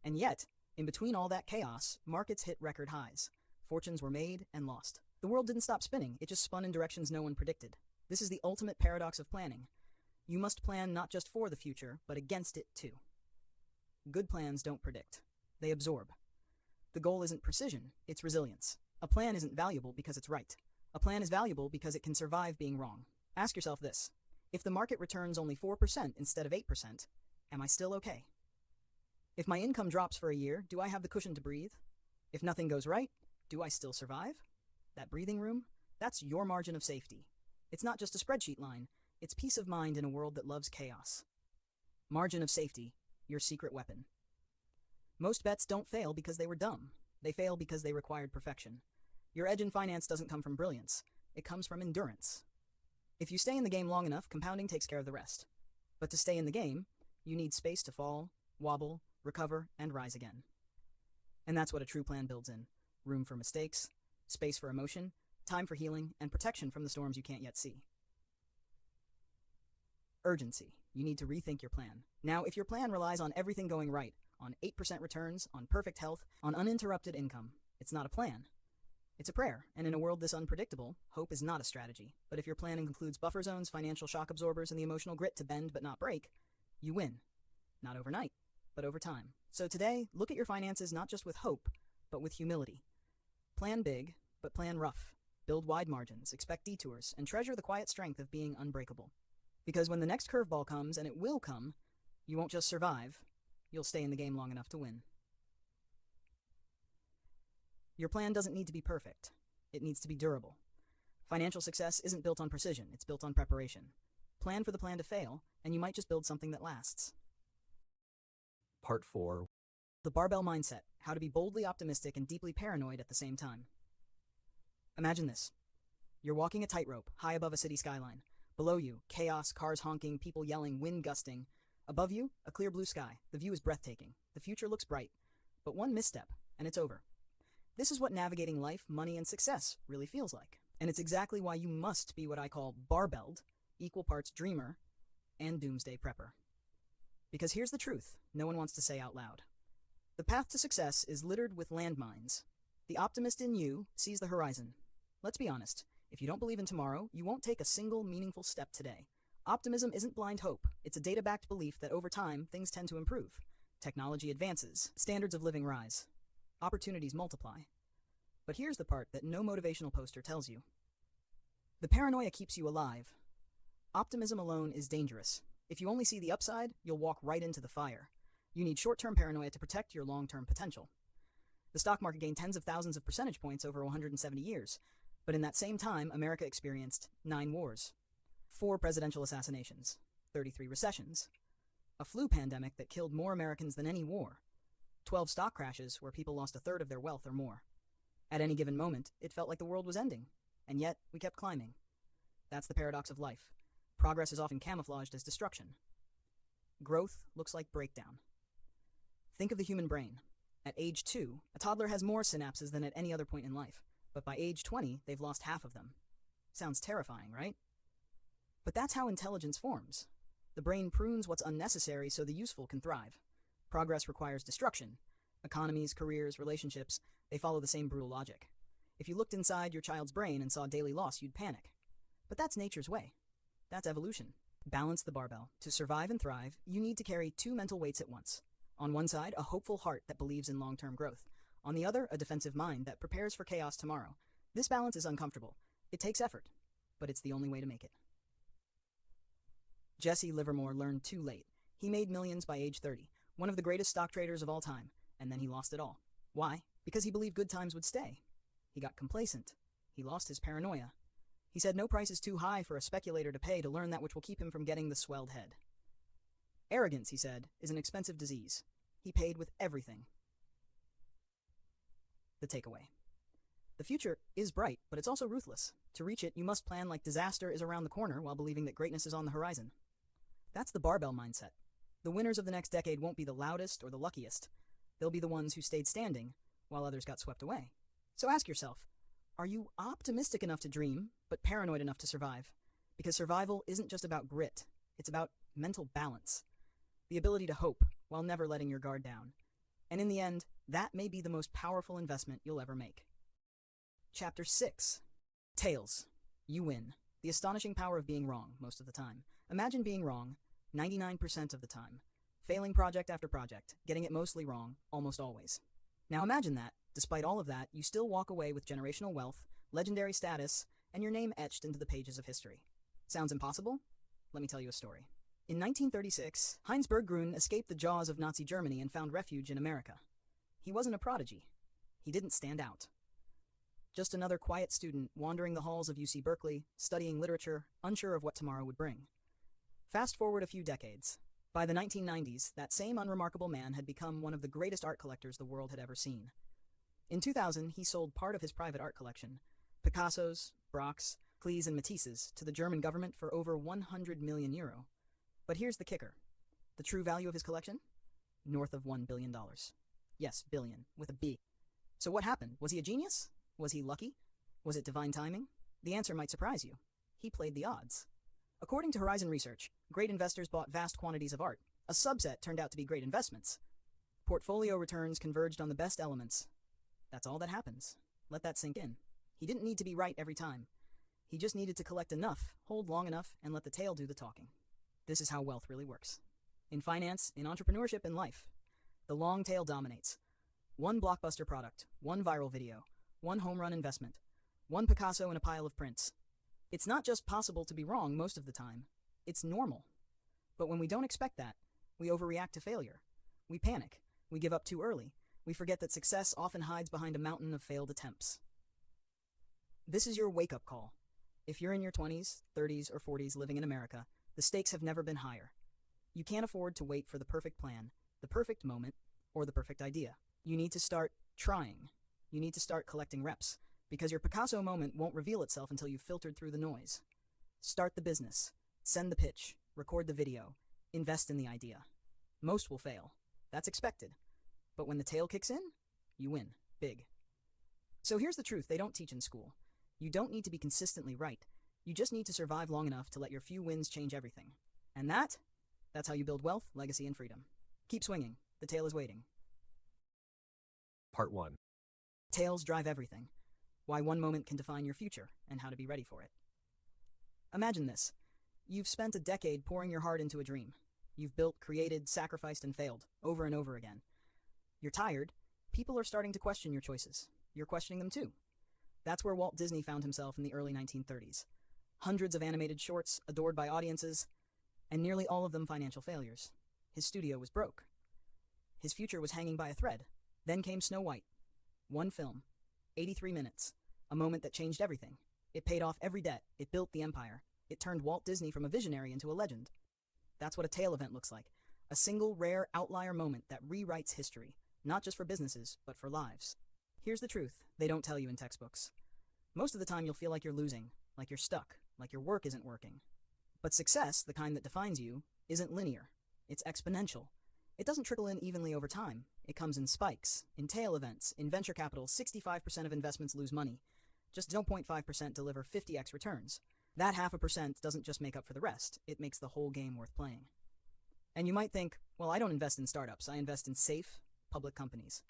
And yet, in between all that chaos, markets hit record highs. Fortunes were made and lost. The world didn't stop spinning, it just spun in directions no one predicted. This is the ultimate paradox of planning. You must plan not just for the future, but against it too. Good plans don't predict. They absorb. The goal isn't precision, it's resilience. A plan isn't valuable because it's right. A plan is valuable because it can survive being wrong. Ask yourself this: if the market returns only 4% instead of 8%, am I still okay? If my income drops for a year, do I have the cushion to breathe? If nothing goes right, do I still survive? That breathing room, that's your margin of safety. It's not just a spreadsheet line, it's peace of mind in a world that loves chaos. Margin of safety, your secret weapon. Most bets don't fail because they were dumb. They fail because they required perfection. Your edge in finance doesn't come from brilliance, it comes from endurance. If you stay in the game long enough, compounding takes care of the rest. But to stay in the game, you need space to fall, wobble, recover, and rise again. And that's what a true plan builds in: room for mistakes, space for emotion, time for healing, and protection from the storms you can't yet see. Urgency. You need to rethink your plan. Now, if your plan relies on everything going right, on 8% returns, on perfect health, on uninterrupted income, it's not a plan. It's a prayer, and in a world this unpredictable, hope is not a strategy. But if your plan includes buffer zones, financial shock absorbers, and the emotional grit to bend but not break, you win. Not overnight, but over time. So today, look at your finances not just with hope, but with humility. Plan big, but plan rough. Build wide margins, expect detours, and treasure the quiet strength of being unbreakable. Because when the next curveball comes, and it will come, you won't just survive, you'll stay in the game long enough to win. Your plan doesn't need to be perfect. It needs to be durable. Financial success isn't built on precision, it's built on preparation. Plan for the plan to fail, and you might just build something that lasts. Part 4. The barbell mindset, how to be boldly optimistic and deeply paranoid at the same time. Imagine this. You're walking a tightrope, high above a city skyline. Below you, chaos, cars honking, people yelling, wind gusting. Above you, a clear blue sky. The view is breathtaking. The future looks bright. But one misstep, and it's over. This is what navigating life, money, and success really feels like. And it's exactly why you must be what I call barbelled, equal parts dreamer and doomsday prepper. Because here's the truth no one wants to say out loud. The path to success is littered with landmines. The optimist in you sees the horizon. Let's be honest, if you don't believe in tomorrow, you won't take a single meaningful step today. Optimism isn't blind hope. It's a data-backed belief that over time, things tend to improve. Technology advances, standards of living rise, opportunities multiply. But here's the part that no motivational poster tells you. The paranoia keeps you alive. Optimism alone is dangerous. If you only see the upside, you'll walk right into the fire. You need short-term paranoia to protect your long-term potential. The stock market gained tens of thousands of percentage points over 170 years, but in that same time, America experienced 9 wars, 4 presidential assassinations, 33 recessions, a flu pandemic that killed more Americans than any war, 12 stock crashes where people lost a third of their wealth or more. At any given moment, it felt like the world was ending, and yet we kept climbing. That's the paradox of life. Progress is often camouflaged as destruction. Growth looks like breakdown. Think of the human brain. At age 2, a toddler has more synapses than at any other point in life, but by age 20, they've lost half of them. Sounds terrifying, right? But that's how intelligence forms. The brain prunes what's unnecessary so the useful can thrive. Progress requires destruction. Economies, careers, relationships, they follow the same brutal logic. If you looked inside your child's brain and saw daily loss, you'd panic. But that's nature's way. That's evolution. Balance the barbell. To survive and thrive, you need to carry 2 mental weights at once. On one side, a hopeful heart that believes in long-term growth. On the other, a defensive mind that prepares for chaos tomorrow. This balance is uncomfortable. It takes effort, but it's the only way to make it. Jesse Livermore learned too late. He made millions by age 30, one of the greatest stock traders of all time, and then he lost it all. Why? Because he believed good times would stay. He got complacent. He lost his paranoia. He said no price is too high for a speculator to pay to learn that which will keep him from getting the swelled head. Arrogance, he said, is an expensive disease. He paid with everything. The takeaway. The future is bright, but it's also ruthless. To reach it, you must plan like disaster is around the corner while believing that greatness is on the horizon. That's the barbell mindset. The winners of the next decade won't be the loudest or the luckiest. They'll be the ones who stayed standing while others got swept away. So ask yourself, are you optimistic enough to dream, but paranoid enough to survive? Because survival isn't just about grit. It's about mental balance. The ability to hope while never letting your guard down. And in the end, that may be the most powerful investment you'll ever make. Chapter 6. Tails. You win. The astonishing power of being wrong most of the time. Imagine being wrong 99% of the time. Failing project after project, getting it mostly wrong, almost always. Now imagine that, despite all of that, you still walk away with generational wealth, legendary status, and your name etched into the pages of history. Sounds impossible? Let me tell you a story. In 1936, Heinz Berggruen escaped the jaws of Nazi Germany and found refuge in America. He wasn't a prodigy. He didn't stand out. Just another quiet student wandering the halls of UC Berkeley, studying literature, unsure of what tomorrow would bring. Fast forward a few decades. By the 1990s, that same unremarkable man had become one of the greatest art collectors the world had ever seen. In 2000, he sold part of his private art collection, Picasso's, Braque's, Klee's, and Matisse's, to the German government for over €100 million. But here's the kicker. The true value of his collection? North of $1 billion. Yes, billion, with a B. So what happened? Was he a genius? Was he lucky? Was it divine timing? The answer might surprise you. He played the odds. According to Horizon Research, great investors bought vast quantities of art. A subset turned out to be great investments. Portfolio returns converged on the best elements. That's all that happens. Let that sink in. He didn't need to be right every time. He just needed to collect enough, hold long enough, and let the tail do the talking. This is how wealth really works. In finance, in entrepreneurship, in life, the long tail dominates. One blockbuster product, one viral video, one home run investment, One Picasso in a pile of prints. It's not just possible to be wrong most of the time, it's normal. But when we don't expect that, we overreact to failure. We panic, we give up too early, we forget that success often hides behind a mountain of failed attempts. This is your wake-up call. If you're in your 20s, 30s, or 40s living in America, the stakes have never been higher. You can't afford to wait for the perfect plan, the perfect moment, or the perfect idea. You need to start trying. You need to start collecting reps, because your Picasso moment won't reveal itself until you've filtered through the noise. Start the business, send the pitch, record the video, invest in the idea. Most will fail. That's expected. But when the tail kicks in, you win, big. So here's the truth they don't teach in school. You don't need to be consistently right. You just need to survive long enough to let your few wins change everything. And that's how you build wealth, legacy, and freedom. Keep swinging. The tail is waiting. Part 1. Tails drive everything. Why one moment can define your future, and how to be ready for it. Imagine this. You've spent a decade pouring your heart into a dream. You've built, created, sacrificed, and failed, over and over again. You're tired. People are starting to question your choices. You're questioning them too. That's where Walt Disney found himself in the early 1930s. Hundreds of animated shorts, adored by audiences, and nearly all of them financial failures. His studio was broke. His future was hanging by a thread. Then came Snow White. One film, 83 minutes, a moment that changed everything. It paid off every debt. It built the empire. It turned Walt Disney from a visionary into a legend. That's what a tail event looks like. A single, rare, outlier moment that rewrites history, not just for businesses, but for lives. Here's the truth they don't tell you in textbooks. Most of the time you'll feel like you're losing, like you're stuck, like your work isn't working. But success, the kind that defines you, isn't linear. It's exponential. It doesn't trickle in evenly over time. It comes in spikes, in tail events. In venture capital, 65% of investments lose money. Just 0.5% deliver 50x returns. That 0.5% doesn't just make up for the rest. It makes the whole game worth playing. And you might think, well, I don't invest in startups. I invest in safe, public companies.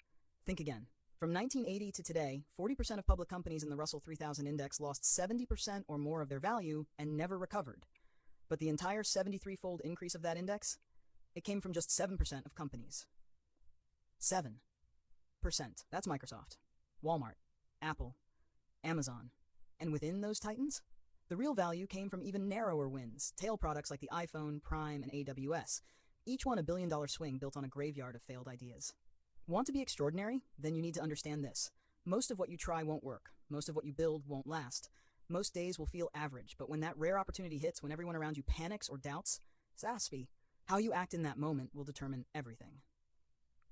Think again. From 1980 to today, 40% of public companies in the Russell 3000 index lost 70% or more of their value and never recovered. But the entire 73-fold increase of that index, it came from just 7% of companies. 7%. That's Microsoft, Walmart, Apple, Amazon. And within those titans, the real value came from even narrower wins, tail products like the iPhone, Prime, and AWS, each one a billion-dollar swing built on a graveyard of failed ideas. Want to be extraordinary? Then you need to understand this. Most of what you try won't work. Most of what you build won't last. Most days will feel average, but when that rare opportunity hits, when everyone around you panics or doubts, SASP, how you act in that moment will determine everything.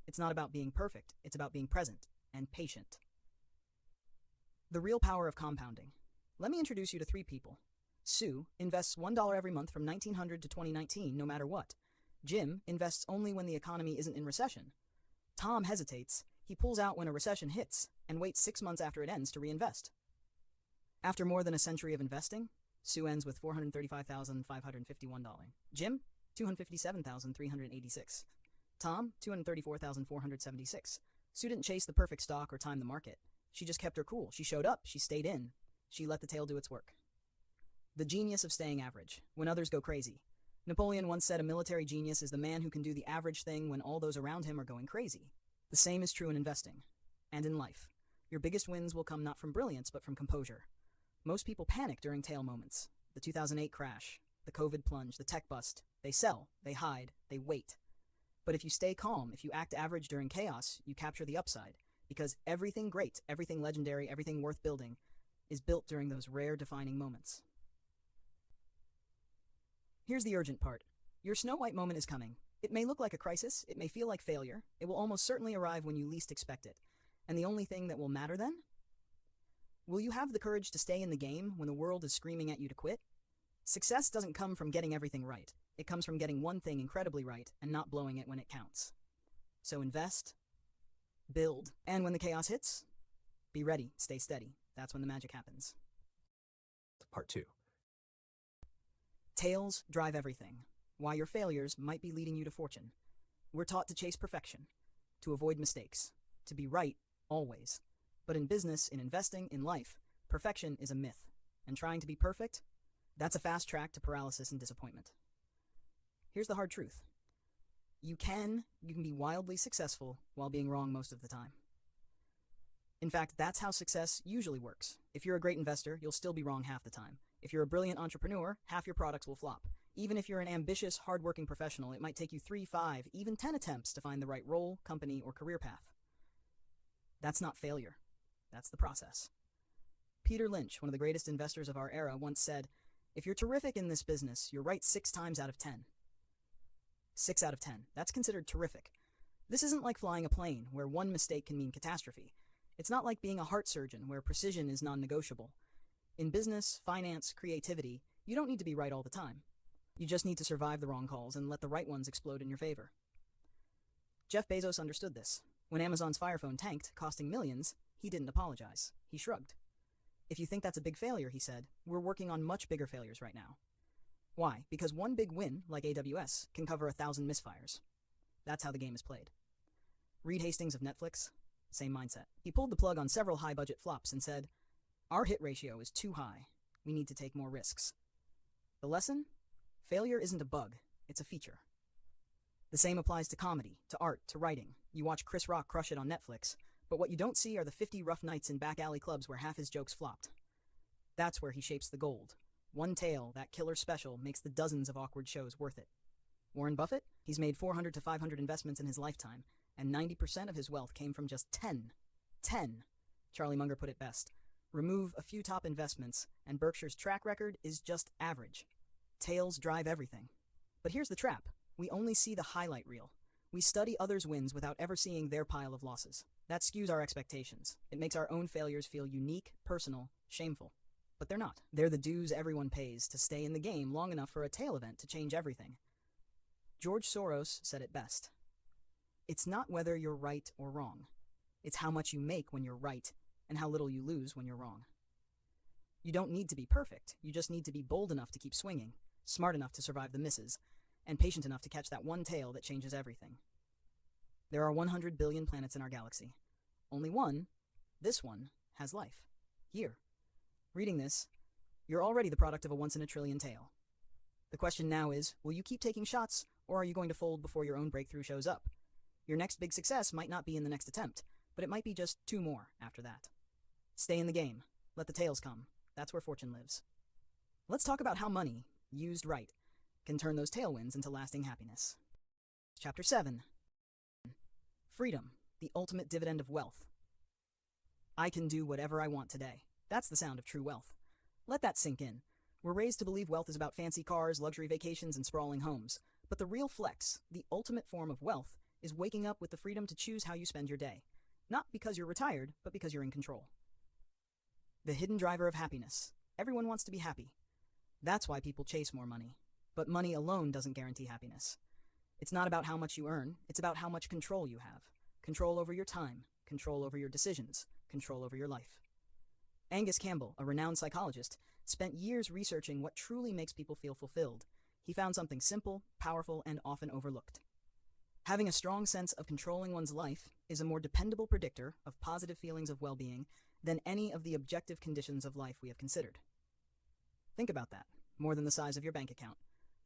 It's not about being perfect, it's about being present and patient. The real power of compounding. Let me introduce you to 3 people. Sue invests $1 every month from 1900 to 2019, no matter what. Jim invests only when the economy isn't in recession. Tom hesitates. He pulls out when a recession hits and waits 6 months after it ends to reinvest. After more than a century of investing, Sue ends with $435,551. Jim, $257,386. Tom, $234,476. Sue didn't chase the perfect stock or time the market. She just kept her cool. She showed up. She stayed in. She let the tail do its work. The genius of staying average, when others go crazy. Napoleon once said a military genius is the man who can do the average thing when all those around him are going crazy. The same is true in investing. And in life. Your biggest wins will come not from brilliance, but from composure. Most people panic during tail moments. The 2008 crash, the COVID plunge, the tech bust. They sell, they hide, they wait. But if you stay calm, if you act average during chaos, you capture the upside. Because everything great, everything legendary, everything worth building is built during those rare defining moments. Here's the urgent part. Your Snow White moment is coming. It may look like a crisis, it may feel like failure, it will almost certainly arrive when you least expect it. And the only thing that will matter then? Will you have the courage to stay in the game when the world is screaming at you to quit? Success doesn't come from getting everything right. It comes from getting one thing incredibly right and not blowing it when it counts. So invest, build, and when the chaos hits, be ready, stay steady. That's when the magic happens. Part 2. Tails drive everything. Why your failures might be leading you to fortune. We're taught to chase perfection, to avoid mistakes, to be right always. But in business, in investing, in life, perfection is a myth. And trying to be perfect, that's a fast track to paralysis and disappointment. Here's the hard truth. You can be wildly successful while being wrong most of the time. In fact, that's how success usually works. If you're a great investor, you'll still be wrong half the time. If you're a brilliant entrepreneur, half your products will flop. Even if you're an ambitious, hardworking professional, it might take you 3, 5, even 10 attempts to find the right role, company, or career path. That's not failure. That's the process. Peter Lynch, one of the greatest investors of our era, once said, "If you're terrific in this business, you're right 6 times out of 10. 6 out of 10. That's considered terrific. This isn't like flying a plane, where one mistake can mean catastrophe. It's not like being a heart surgeon, where precision is non-negotiable. In business, finance, creativity, you don't need to be right all the time. You just need to survive the wrong calls and let the right ones explode in your favor." Jeff Bezos understood this. When Amazon's Fire Phone tanked, costing millions, he didn't apologize. He shrugged. "If you think that's a big failure," he said, "we're working on much bigger failures right now." Why? Because one big win, like AWS, can cover 1,000 misfires. That's how the game is played. Reed Hastings of Netflix, same mindset. He pulled the plug on several high-budget flops and said, "Our hit ratio is too high. We need to take more risks." The lesson? Failure isn't a bug, it's a feature. The same applies to comedy, to art, to writing. You watch Chris Rock crush it on Netflix, but what you don't see are the 50 rough nights in back alley clubs where half his jokes flopped. That's where he shapes the gold. One tale, that killer special, makes the dozens of awkward shows worth it. Warren Buffett? He's made 400 to 500 investments in his lifetime, and 90% of his wealth came from just 10. 10. Charlie Munger put it best. Remove a few top investments, and Berkshire's track record is just average. Tails drive everything. But here's the trap. We only see the highlight reel. We study others' wins without ever seeing their pile of losses. That skews our expectations. It makes our own failures feel unique, personal, shameful. But they're not. They're the dues everyone pays to stay in the game long enough for a tail event to change everything. George Soros said it best. "It's not whether you're right or wrong. It's how much you make when you're right and how little you lose when you're wrong." You don't need to be perfect. You just need to be bold enough to keep swinging, smart enough to survive the misses, and patient enough to catch that one tail that changes everything. There are 100 billion planets in our galaxy. Only one, this one, has life. Here. Reading this, you're already the product of a once-in-a-trillion tale. The question now is, will you keep taking shots, or are you going to fold before your own breakthrough shows up? Your next big success might not be in the next attempt, but it might be just 2 more after that. Stay in the game. Let the tails come. That's where fortune lives. Let's talk about how money, used right, can turn those tailwinds into lasting happiness. Chapter 7. Freedom, the ultimate dividend of wealth. I can do whatever I want today. That's the sound of true wealth. Let that sink in. We're raised to believe wealth is about fancy cars, luxury vacations, and sprawling homes. But the real flex, the ultimate form of wealth, is waking up with the freedom to choose how you spend your day. Not because you're retired, but because you're in control. The hidden driver of happiness. Everyone wants to be happy. That's why people chase more money. But money alone doesn't guarantee happiness. It's not about how much you earn, it's about how much control you have. Control over your time, control over your decisions, control over your life. Angus Campbell, a renowned psychologist, spent years researching what truly makes people feel fulfilled. He found something simple, powerful, and often overlooked. Having a strong sense of controlling one's life is a more dependable predictor of positive feelings of well-being than any of the objective conditions of life we have considered. Think about that. More than the size of your bank account,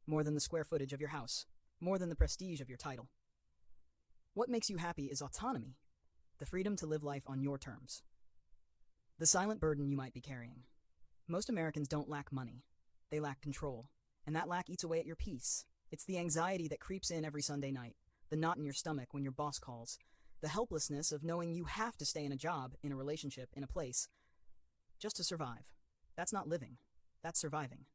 more than the square footage of your house, more than the prestige of your title. What makes you happy is autonomy, the freedom to live life on your terms. The silent burden you might be carrying. Most Americans don't lack money. They lack control, and that lack eats away at your peace. It's the anxiety that creeps in every Sunday night, the knot in your stomach when your boss calls, the helplessness of knowing you have to stay in a job, in a relationship, in a place, just to survive. That's not living. That's surviving.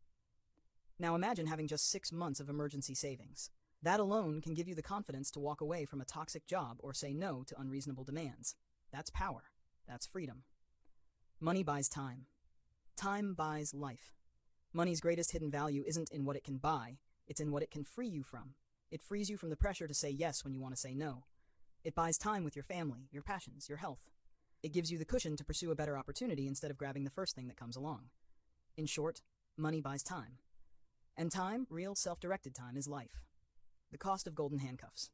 Now imagine having just 6 months of emergency savings. That alone can give you the confidence to walk away from a toxic job or say no to unreasonable demands. That's power. That's freedom. Money buys time. Time buys life. Money's greatest hidden value isn't in what it can buy, it's in what it can free you from. It frees you from the pressure to say yes when you want to say no. It buys time with your family, your passions, your health. It gives you the cushion to pursue a better opportunity instead of grabbing the first thing that comes along. In short, money buys time. And time, real self-directed time, is life. The cost of golden handcuffs.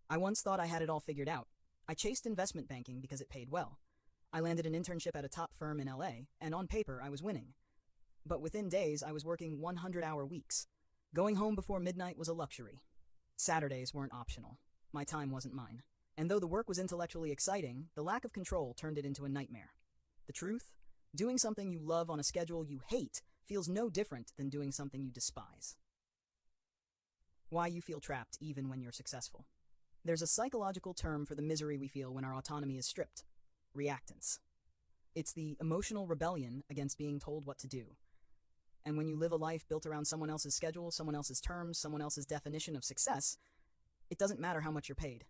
I once thought I had it all figured out. I chased investment banking because it paid well. I landed an internship at a top firm in LA, and on paper I was winning. But within days I was working 100-hour weeks. Going home before midnight was a luxury. Saturdays weren't optional. My time wasn't mine. And though the work was intellectually exciting, the lack of control turned it into a nightmare. The truth? Doing something you love on a schedule you hate feels no different than doing something you despise. Why you feel trapped even when you're successful. There's a psychological term for the misery we feel when our autonomy is stripped: reactance. It's the emotional rebellion against being told what to do. And when you live a life built around someone else's schedule, someone else's terms, someone else's definition of success, it doesn't matter how much you're paid.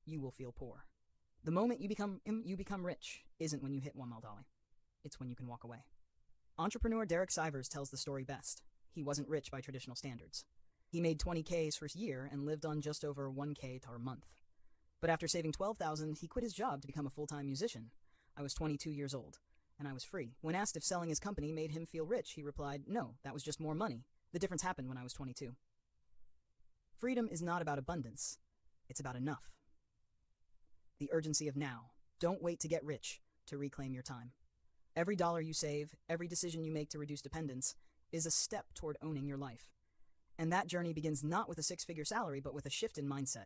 You will feel poor. The moment you become rich isn't when you hit $1 million. It's when you can walk away. Entrepreneur Derek Sivers tells the story best. He wasn't rich by traditional standards. He made $20K his first year and lived on just over $1K per month. But after saving $12,000, he quit his job to become a full-time musician. I was 22 years old, and I was free. When asked if selling his company made him feel rich, he replied, "No, that was just more money. The difference happened when I was 22. Freedom is not about abundance. It's about enough. The urgency of now. Don't wait to get rich to reclaim your time. Every dollar you save, every decision you make to reduce dependence, is a step toward owning your life. And that journey begins not with a six-figure salary, but with a shift in mindset.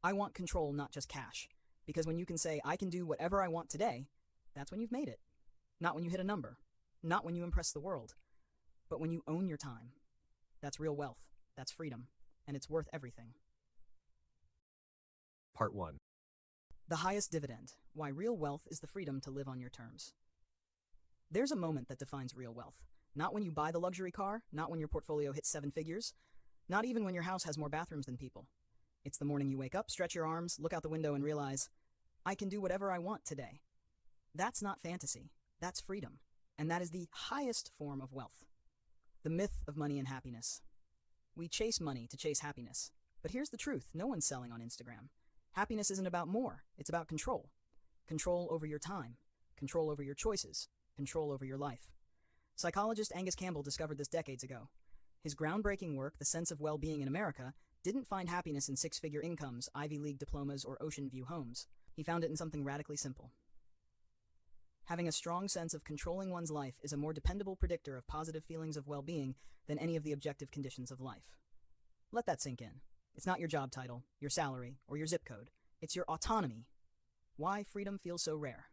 I want control, not just cash. Because when you can say, I can do whatever I want today, that's when you've made it. Not when you hit a number. Not when you impress the world. But when you own your time. That's real wealth. That's freedom. And it's worth everything. Part 1. The highest dividend. Why real wealth is the freedom to live on your terms. There's a moment that defines real wealth. Not when you buy the luxury car, not when your portfolio hits 7 figures, not even when your house has more bathrooms than people. It's the morning you wake up, stretch your arms, look out the window and realize, I can do whatever I want today. That's not fantasy. That's freedom. And that is the highest form of wealth. The myth of money and happiness. We chase money to chase happiness. But here's the truth. No one's selling on Instagram. Happiness isn't about more. It's about control. Control over your time. Control over your choices. Control over your life. Psychologist Angus Campbell discovered this decades ago. His groundbreaking work, The Sense of Well-Being in America, didn't find happiness in six-figure incomes, Ivy League diplomas, or ocean view homes. He found it in something radically simple. Having a strong sense of controlling one's life is a more dependable predictor of positive feelings of well-being than any of the objective conditions of life. Let that sink in. It's not your job title, your salary, or your zip code. It's your autonomy. Why freedom feels so rare.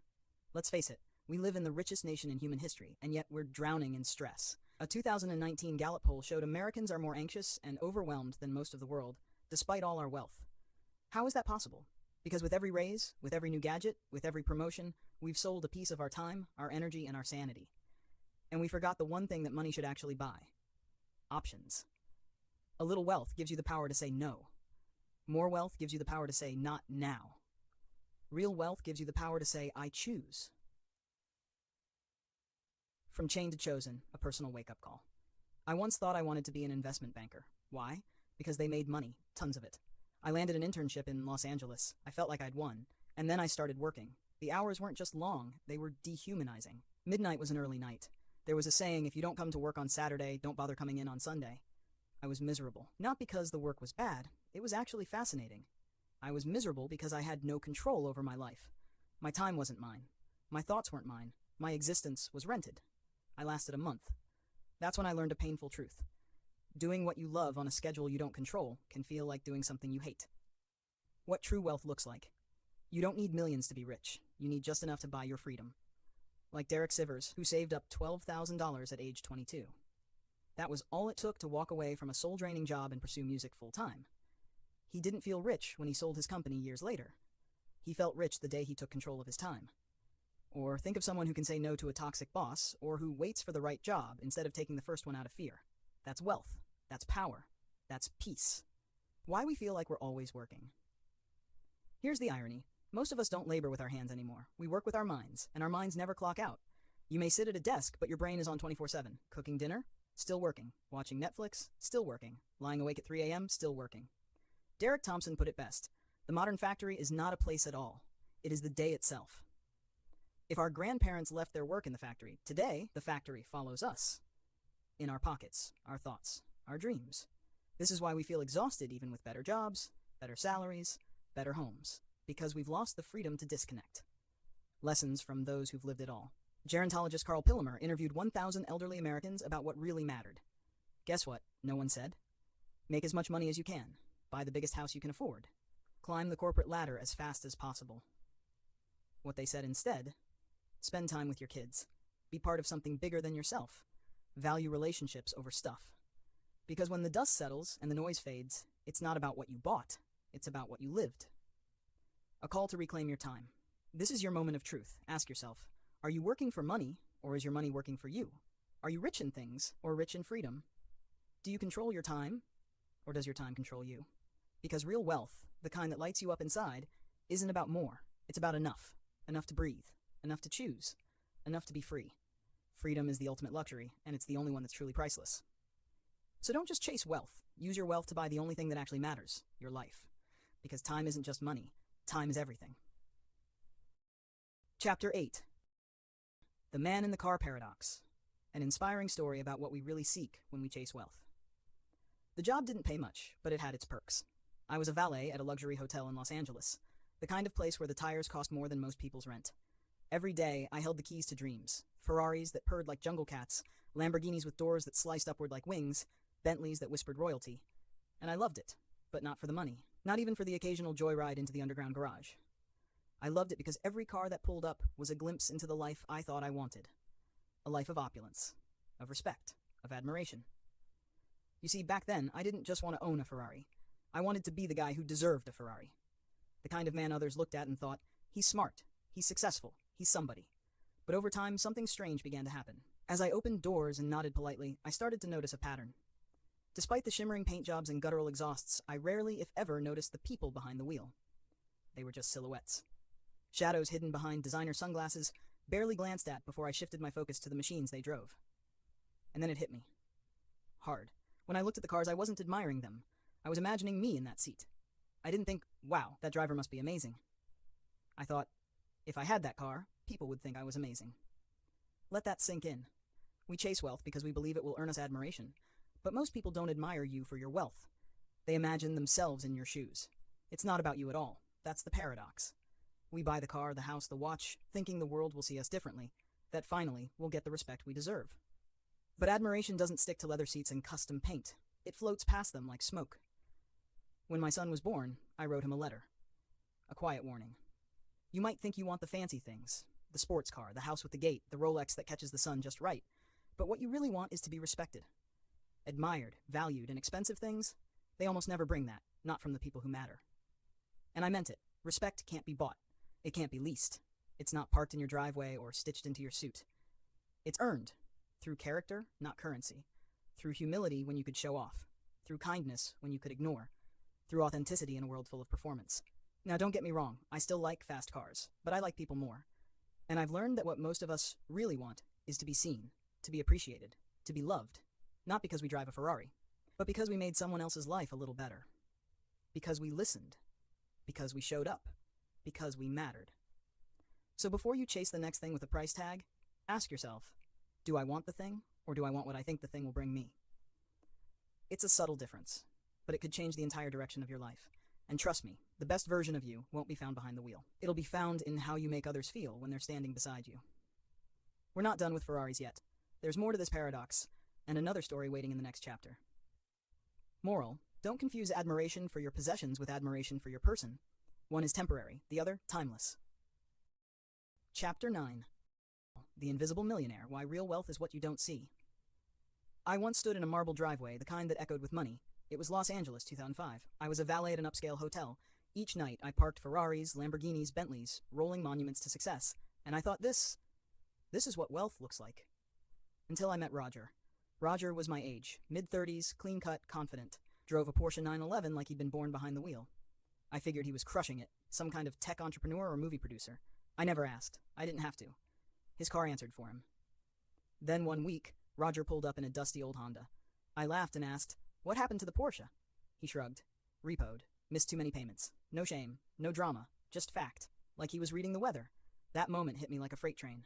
Let's face it, we live in the richest nation in human history, and yet we're drowning in stress. A 2019 Gallup poll showed Americans are more anxious and overwhelmed than most of the world, despite all our wealth. How is that possible? Because with every raise, with every new gadget, with every promotion, we've sold a piece of our time, our energy, and our sanity. And we forgot the one thing that money should actually buy. Options. A little wealth gives you the power to say no. More wealth gives you the power to say not now. Real wealth gives you the power to say I choose. From chained to chosen, a personal wake-up call. I once thought I wanted to be an investment banker. Why? Because they made money, tons of it. I landed an internship in Los Angeles. I felt like I'd won. And then I started working. The hours weren't just long, they were dehumanizing. Midnight was an early night. There was a saying, if you don't come to work on Saturday, don't bother coming in on Sunday. I was miserable. Not because the work was bad, it was actually fascinating. I was miserable because I had no control over my life. My time wasn't mine. My thoughts weren't mine. My existence was rented. I lasted a month. That's when I learned a painful truth. Doing what you love on a schedule you don't control can feel like doing something you hate. What true wealth looks like. You don't need millions to be rich. You need just enough to buy your freedom. Like Derek Sivers, who saved up $12,000 at age 22. That was all it took to walk away from a soul-draining job and pursue music full-time. He didn't feel rich when he sold his company years later. He felt rich the day he took control of his time. Or think of someone who can say no to a toxic boss, or who waits for the right job instead of taking the first one out of fear. That's wealth. That's power. That's peace. Why we feel like we're always working. Here's the irony. Most of us don't labor with our hands anymore. We work with our minds, and our minds never clock out. You may sit at a desk, but your brain is on 24/7. Cooking dinner? Still working. Watching Netflix? Still working. Lying awake at 3 a.m.? Still working. Derek Thompson put it best. The modern factory is not a place at all. It is the day itself. If our grandparents left their work in the factory, today the factory follows us. In our pockets, our thoughts, our dreams. This is why we feel exhausted even with better jobs, better salaries, better homes. Because we've lost the freedom to disconnect. Lessons from those who've lived it all. Gerontologist Carl Pillemer interviewed 1,000 elderly Americans about what really mattered. Guess what? No one said. Make as much money as you can. Buy the biggest house you can afford. Climb the corporate ladder as fast as possible. What they said instead: spend time with your kids. Be part of something bigger than yourself. Value relationships over stuff. Because when the dust settles and the noise fades, it's not about what you bought, it's about what you lived. A call to reclaim your time. This is your moment of truth. Ask yourself, are you working for money, or is your money working for you? Are you rich in things, or rich in freedom? Do you control your time, or does your time control you? Because real wealth, the kind that lights you up inside, isn't about more. It's about enough. Enough to breathe. Enough to choose. Enough to be free. Freedom is the ultimate luxury, and it's the only one that's truly priceless. So don't just chase wealth. Use your wealth to buy the only thing that actually matters, your life. Because time isn't just money. Time is everything. Chapter 8. The Man in the Car Paradox. An inspiring story about what we really seek when we chase wealth. The job didn't pay much, but it had its perks. I was a valet at a luxury hotel in Los Angeles, the kind of place where the tires cost more than most people's rent. Every day, I held the keys to dreams. Ferraris that purred like jungle cats, Lamborghinis with doors that sliced upward like wings, Bentleys that whispered royalty. And I loved it, but not for the money. Not even for the occasional joyride into the underground garage. I loved it because every car that pulled up was a glimpse into the life I thought I wanted. A life of opulence, of respect, of admiration. You see, back then, I didn't just want to own a Ferrari. I wanted to be the guy who deserved a Ferrari. The kind of man others looked at and thought, he's smart, he's successful, he's somebody. But over time, something strange began to happen. As I opened doors and nodded politely, I started to notice a pattern. Despite the shimmering paint jobs and guttural exhausts, I rarely, if ever, noticed the people behind the wheel. They were just silhouettes. Shadows hidden behind designer sunglasses, barely glanced at before I shifted my focus to the machines they drove. And then it hit me. Hard. When I looked at the cars, I wasn't admiring them. I was imagining me in that seat. I didn't think, wow, that driver must be amazing. I thought, if I had that car, people would think I was amazing. Let that sink in. We chase wealth because we believe it will earn us admiration. But most people don't admire you for your wealth. They imagine themselves in your shoes. It's not about you at all. That's the paradox. We buy the car, the house, the watch, thinking the world will see us differently, that finally we'll get the respect we deserve. But admiration doesn't stick to leather seats and custom paint. It floats past them like smoke. When my son was born, I wrote him a letter. A quiet warning. You might think you want the fancy things, the sports car, the house with the gate, the Rolex that catches the sun just right, but what you really want is to be respected. Admired, valued, and expensive things, they almost never bring that, not from the people who matter. And I meant it. Respect can't be bought. It can't be leased. It's not parked in your driveway or stitched into your suit. It's earned, through character, not currency, through humility when you could show off, through kindness when you could ignore, through authenticity in a world full of performance. Now don't get me wrong, I still like fast cars, but I like people more. And I've learned that what most of us really want is to be seen, to be appreciated, to be loved. Not because we drive a Ferrari, but because we made someone else's life a little better. Because we listened. Because we showed up. Because we mattered. So before you chase the next thing with a price tag, ask yourself, do I want the thing, or do I want what I think the thing will bring me? It's a subtle difference, but it could change the entire direction of your life. And trust me, the best version of you won't be found behind the wheel. It'll be found in how you make others feel when they're standing beside you. We're not done with Ferraris yet. There's more to this paradox, and another story waiting in the next chapter. Moral: don't confuse admiration for your possessions with admiration for your person. One is temporary, the other timeless. Chapter 9. The Invisible Millionaire, Why Real Wealth is What You Don't See. I once stood in a marble driveway, the kind that echoed with money. It was Los Angeles, 2005. I was a valet at an upscale hotel. Each night, I parked Ferraris, Lamborghinis, Bentleys, rolling monuments to success. And I thought, this is what wealth looks like. Until I met Roger. Roger was my age, mid-30s, clean-cut, confident. Drove a Porsche 911 like he'd been born behind the wheel. I figured he was crushing it, some kind of tech entrepreneur or movie producer. I never asked. I didn't have to. His car answered for him. Then one week, Roger pulled up in a dusty old Honda. I laughed and asked, "What happened to the Porsche?" He shrugged. Repoed. Missed too many payments. No shame. No drama. Just fact. Like he was reading the weather. That moment hit me like a freight train.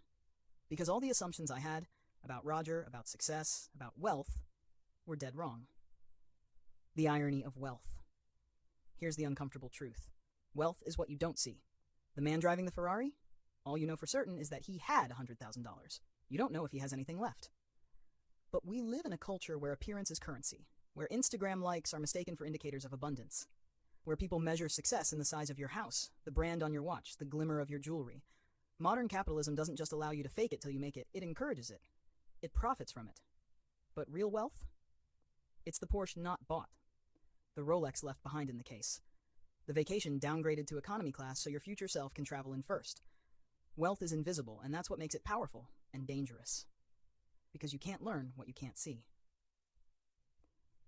Because all the assumptions I had about Roger, about success, about wealth, were dead wrong. The irony of wealth. Here's the uncomfortable truth. Wealth is what you don't see. The man driving the Ferrari? All you know for certain is that he had $100,000. You don't know if he has anything left. But we live in a culture where appearance is currency, where Instagram likes are mistaken for indicators of abundance. where people measure success in the size of your house, the brand on your watch, the glimmer of your jewelry. Modern capitalism doesn't just allow you to fake it till you make it, it encourages it. It profits from it. But real wealth? It's the Porsche not bought, the Rolex left behind in the case, the vacation downgraded to economy class so your future self can travel in first. Wealth is invisible, and that's what makes it powerful and dangerous. Because you can't learn what you can't see.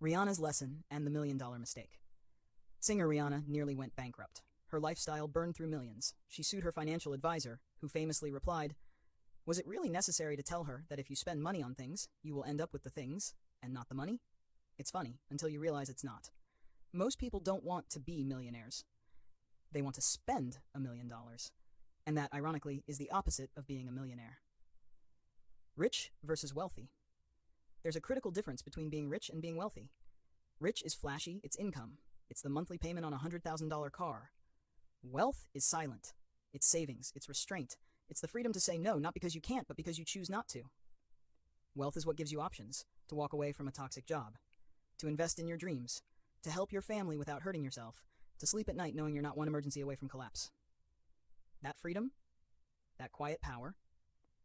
Rihanna's lesson and the $1 million mistake. Singer Rihanna nearly went bankrupt. Her lifestyle burned through millions. She sued her financial advisor, who famously replied, "Was it really necessary to tell her that if you spend money on things, you will end up with the things, and not the money?" It's funny, until you realize it's not. Most people don't want to be millionaires. They want to spend $1 million. And that, ironically, is the opposite of being a millionaire. Rich versus wealthy. There's a critical difference between being rich and being wealthy. Rich is flashy, it's income. It's the monthly payment on a $100,000 car. Wealth is silent. It's savings, it's restraint. It's the freedom to say no, not because you can't, but because you choose not to. Wealth is what gives you options, to walk away from a toxic job, to invest in your dreams, to help your family without hurting yourself, to sleep at night knowing you're not one emergency away from collapse. That freedom, that quiet power,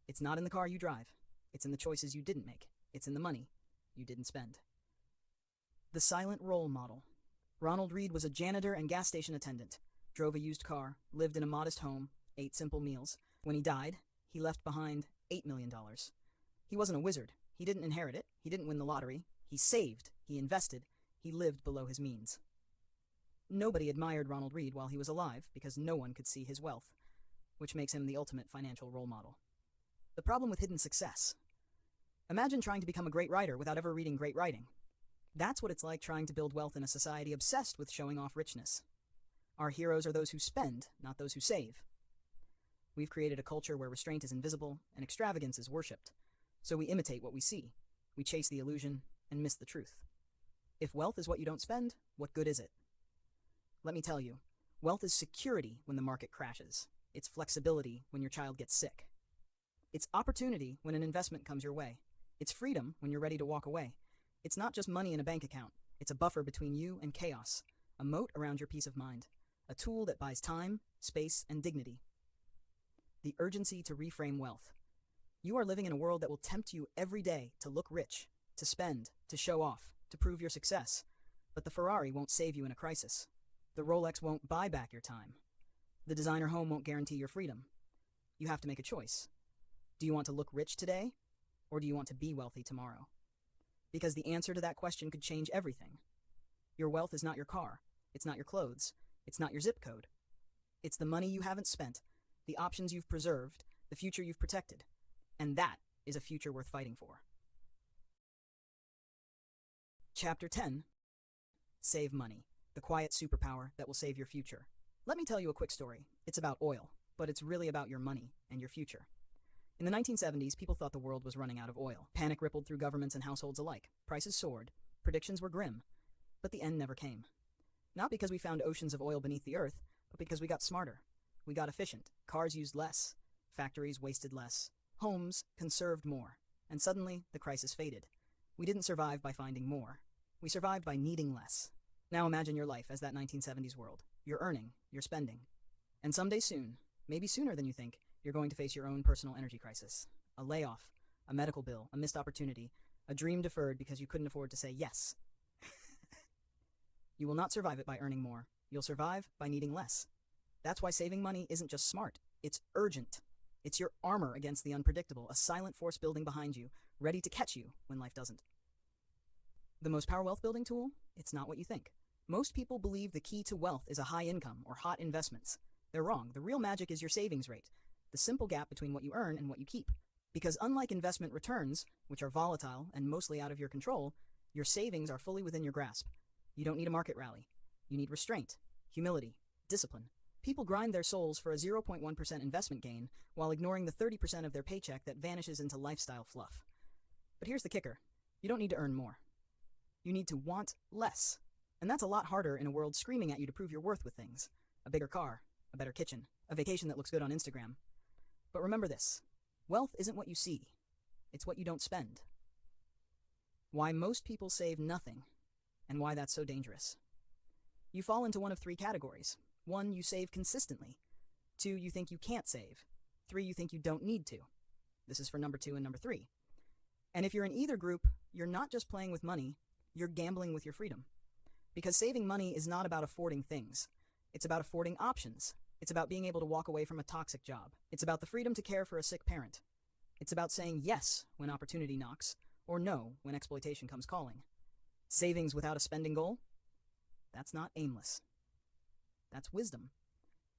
it's not in the car you drive. It's in the choices you didn't make. It's in the money you didn't spend. The silent role model. Ronald Reed was a janitor and gas station attendant, drove a used car, lived in a modest home, ate simple meals. When he died, he left behind $8 million. He wasn't a wizard. He didn't inherit it. He didn't win the lottery. He saved. He invested. He lived below his means. Nobody admired Ronald Reed while he was alive because no one could see his wealth, which makes him the ultimate financial role model. The problem with hidden success. Imagine trying to become a great writer without ever reading great writing. That's what it's like trying to build wealth in a society obsessed with showing off richness. Our heroes are those who spend, not those who save. We've created a culture where restraint is invisible and extravagance is worshipped. So we imitate what we see. We chase the illusion and miss the truth. If wealth is what you don't spend, what good is it? Let me tell you, wealth is security when the market crashes. It's flexibility when your child gets sick. It's opportunity when an investment comes your way. It's freedom when you're ready to walk away. It's not just money in a bank account. It's a buffer between you and chaos, a moat around your peace of mind, a tool that buys time, space, and dignity. The urgency to reframe wealth. You are living in a world that will tempt you every day to look rich, to spend, to show off, to prove your success. But the Ferrari won't save you in a crisis. The Rolex won't buy back your time. The designer home won't guarantee your freedom. You have to make a choice. Do you want to look rich today, or do you want to be wealthy tomorrow? Because the answer to that question could change everything. Your wealth is not your car. It's not your clothes. It's not your zip code. It's the money you haven't spent, the options you've preserved, the future you've protected. And that is a future worth fighting for. Chapter 10. Save money, the quiet superpower that will save your future. Let me tell you a quick story. It's about oil, but it's really about your money and your future. In the 1970s, people thought the world was running out of oil. Panic rippled through governments and households alike. Prices soared. Predictions were grim. But the end never came. Not because we found oceans of oil beneath the earth, but because we got smarter. We got efficient. Cars used less. Factories wasted less. Homes conserved more. And suddenly, the crisis faded. We didn't survive by finding more. We survived by needing less. Now imagine your life as that 1970s world. You're earning. You're spending. And someday soon, maybe sooner than you think, you're going to face your own personal energy crisis. A layoff, a medical bill, a missed opportunity, a dream deferred because you couldn't afford to say yes. You will not survive it by earning more. You'll survive by needing less. That's why saving money isn't just smart. It's urgent. It's your armor against the unpredictable, a silent force building behind you, ready to catch you when life doesn't. The most powerful wealth building tool? It's not what you think. Most people believe the key to wealth is a high income or hot investments. They're wrong. The real magic is your savings rate, the simple gap between what you earn and what you keep. Because unlike investment returns, which are volatile and mostly out of your control, your savings are fully within your grasp. You don't need a market rally. You need restraint, humility, discipline. People grind their souls for a 0.1% investment gain while ignoring the 30% of their paycheck that vanishes into lifestyle fluff. But here's the kicker. You don't need to earn more. You need to want less. And that's a lot harder in a world screaming at you to prove your worth with things. A bigger car, a better kitchen, a vacation that looks good on Instagram. But remember this. Wealth isn't what you see. It's what you don't spend. Why most people save nothing, and why that's so dangerous. You fall into one of three categories. 1, you save consistently. 2, you think you can't save. 3, you think you don't need to. This is for number 2 and number 3. And if you're in either group, you're not just playing with money, you're gambling with your freedom. Because saving money is not about affording things. It's about affording options. It's about being able to walk away from a toxic job. It's about the freedom to care for a sick parent. It's about saying yes when opportunity knocks, or no when exploitation comes calling. Savings without a spending goal? That's not aimless. That's wisdom.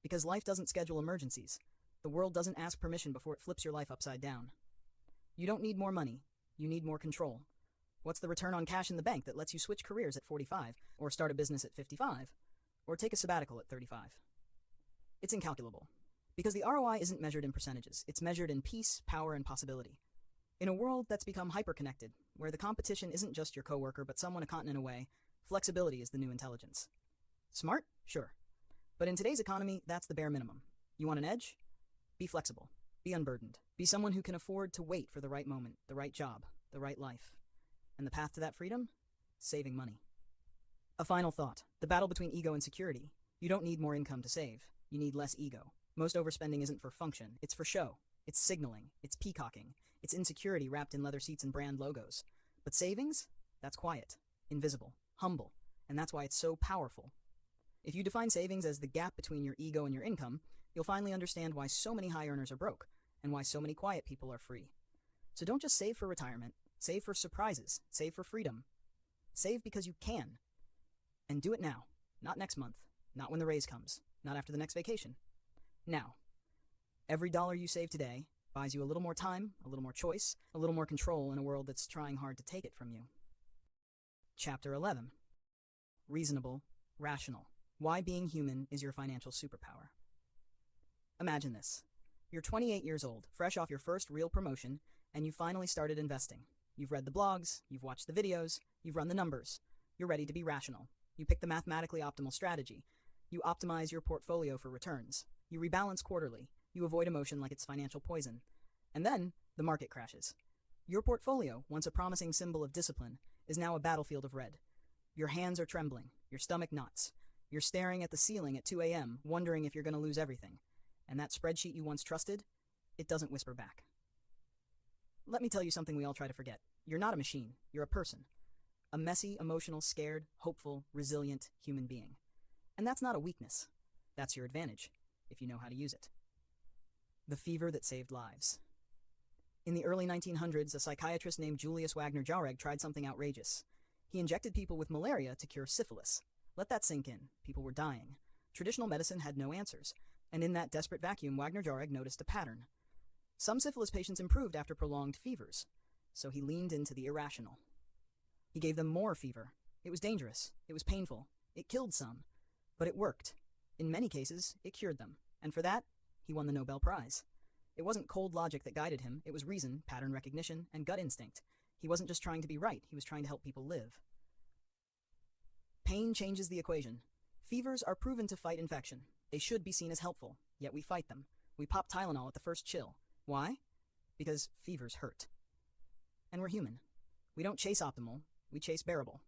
Because life doesn't schedule emergencies. The world doesn't ask permission before it flips your life upside down. You don't need more money. You need more control. What's the return on cash in the bank that lets you switch careers at 45, or start a business at 55, or take a sabbatical at 35? It's incalculable. Because the ROI isn't measured in percentages. It's measured in peace, power, and possibility. In a world that's become hyper-connected, where the competition isn't just your coworker but someone a continent away, flexibility is the new intelligence. Smart? Sure. But in today's economy, that's the bare minimum. You want an edge? Be flexible. Be unburdened. Be someone who can afford to wait for the right moment, the right job, the right life. And the path to that freedom? Saving money. A final thought. The battle between ego and security. You don't need more income to save. You need less ego. Most overspending isn't for function. It's for show. It's signaling. It's peacocking. It's insecurity wrapped in leather seats and brand logos. But savings? That's quiet, invisible, humble. And that's why it's so powerful. If you define savings as the gap between your ego and your income, you'll finally understand why so many high earners are broke, and why so many quiet people are free. So don't just save for retirement, save for surprises, save for freedom. Save because you can. And do it now, not next month, not when the raise comes, not after the next vacation. Now. Every dollar you save today buys you a little more time, a little more choice, a little more control in a world that's trying hard to take it from you. Chapter 11. Reasonable, rational. Why being human is your financial superpower. Imagine this. You're 28 years old, fresh off your first real promotion, and you finally started investing. You've read the blogs, you've watched the videos, you've run the numbers. You're ready to be rational. You pick the mathematically optimal strategy. You optimize your portfolio for returns. You rebalance quarterly. You avoid emotion like it's financial poison. And then, the market crashes. Your portfolio, once a promising symbol of discipline, is now a battlefield of red. Your hands are trembling. Your stomach knots. You're staring at the ceiling at 2 a.m., wondering if you're going to lose everything. And that spreadsheet you once trusted, it doesn't whisper back. Let me tell you something we all try to forget. You're not a machine. You're a person. A messy, emotional, scared, hopeful, resilient human being. And that's not a weakness. That's your advantage, if you know how to use it. The fever that saved lives. In the early 1900s, a psychiatrist named Julius Wagner-Jauregg tried something outrageous. He injected people with malaria to cure syphilis. Let that sink in. People were dying. Traditional medicine had no answers. And in that desperate vacuum, Wagner-Jauregg noticed a pattern. Some syphilis patients improved after prolonged fevers, so he leaned into the irrational. He gave them more fever. It was dangerous. It was painful. It killed some. But it worked. In many cases, it cured them. And for that, he won the Nobel Prize. It wasn't cold logic that guided him. It was reason, pattern recognition, and gut instinct. He wasn't just trying to be right. He was trying to help people live. Pain changes the equation. Fevers are proven to fight infection. They should be seen as helpful, yet we fight them. We pop Tylenol at the first chill. Why? Because fevers hurt. And we're human. We don't chase optimal, we chase bearable.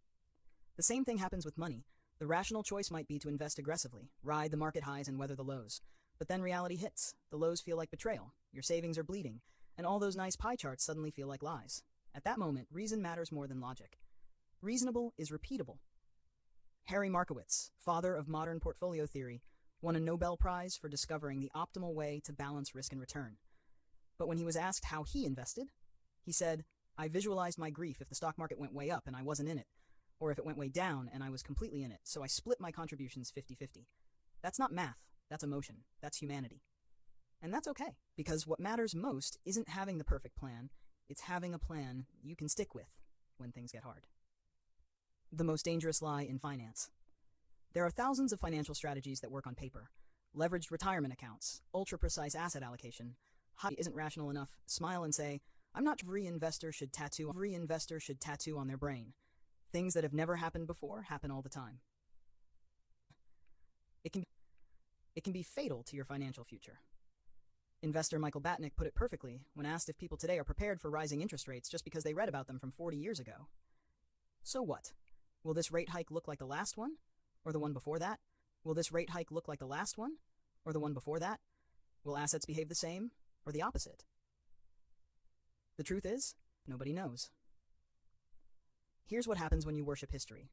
The same thing happens with money. The rational choice might be to invest aggressively, ride the market highs and weather the lows. But then reality hits. The lows feel like betrayal. Your savings are bleeding. And all those nice pie charts suddenly feel like lies. At that moment, reason matters more than logic. Reasonable is repeatable. Harry Markowitz, father of modern portfolio theory, won a Nobel Prize for discovering the optimal way to balance risk and return. But when he was asked how he invested, he said, "I visualized my grief if the stock market went way up and I wasn't in it, or if it went way down and I was completely in it, so I split my contributions 50-50. That's not math, that's emotion, that's humanity. And that's okay, because what matters most isn't having the perfect plan, it's having a plan you can stick with when things get hard." The most dangerous lie in finance. There are thousands of financial strategies that work on paper. Leveraged retirement accounts, ultra-precise asset allocation. High isn't rational enough. Smile and say, "I'm not." Every investor should tattoo on their brain. Things that have never happened before happen all the time. It can be fatal to your financial future. Investor Michael Batnick put it perfectly when asked if people today are prepared for rising interest rates just because they read about them from 40 years ago. So what? Will this rate hike look like the last one? Or the one before that? Will this rate hike look like the last one? Or the one before that? Will assets behave the same or the opposite? The truth is, nobody knows. Here's what happens when you worship history.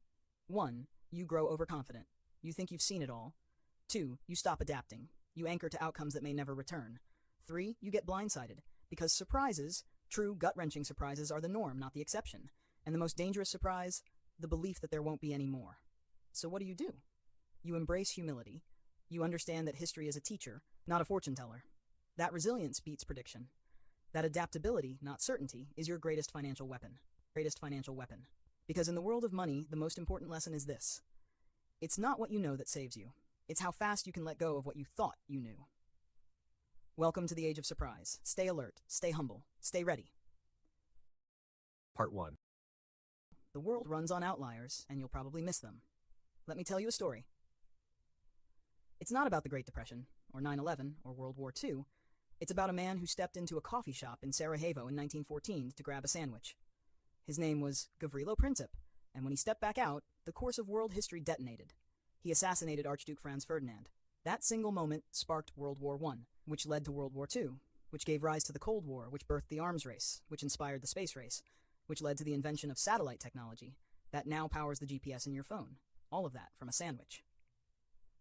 1. You grow overconfident. You think you've seen it all. 2. You stop adapting. You anchor to outcomes that may never return. 3. You get blindsided, because surprises, true gut-wrenching surprises, are the norm, not the exception. And the most dangerous surprise, the belief that there won't be any more. So what do? You embrace humility. You understand that history is a teacher, not a fortune teller. That resilience beats prediction. That adaptability, not certainty, is your greatest financial weapon. Because in the world of money, the most important lesson is this. It's not what you know that saves you. It's how fast you can let go of what you thought you knew. Welcome to the age of surprise. Stay alert, stay humble, stay ready. Part 1. The world runs on outliers, and you'll probably miss them. Let me tell you a story. It's not about the Great Depression, or 9/11, or World War II. It's about a man who stepped into a coffee shop in Sarajevo in 1914 to grab a sandwich. His name was Gavrilo Princip, and when he stepped back out, the course of world history detonated. He assassinated Archduke Franz Ferdinand. That single moment sparked World War I, which led to World War II, which gave rise to the Cold War, which birthed the arms race, which inspired the space race, which led to the invention of satellite technology that now powers the GPS in your phone. All of that from a sandwich.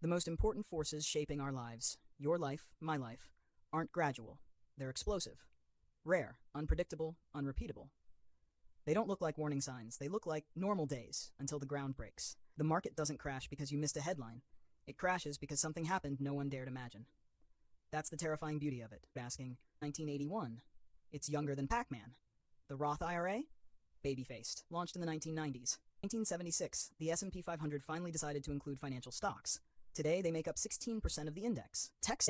The most important forces shaping our lives, your life, my life, aren't gradual. They're explosive, rare, unpredictable, unrepeatable. They don't look like warning signs. They look like normal days until the ground breaks. The market doesn't crash because you missed a headline. It crashes because something happened no one dared imagine. That's the terrifying beauty of it. Asking, 1981. It's younger than Pac-Man. The Roth IRA? Baby-faced. Launched in the 1990s. 1976, the S&P 500 finally decided to include financial stocks. Today, they make up 16% of the index. Tech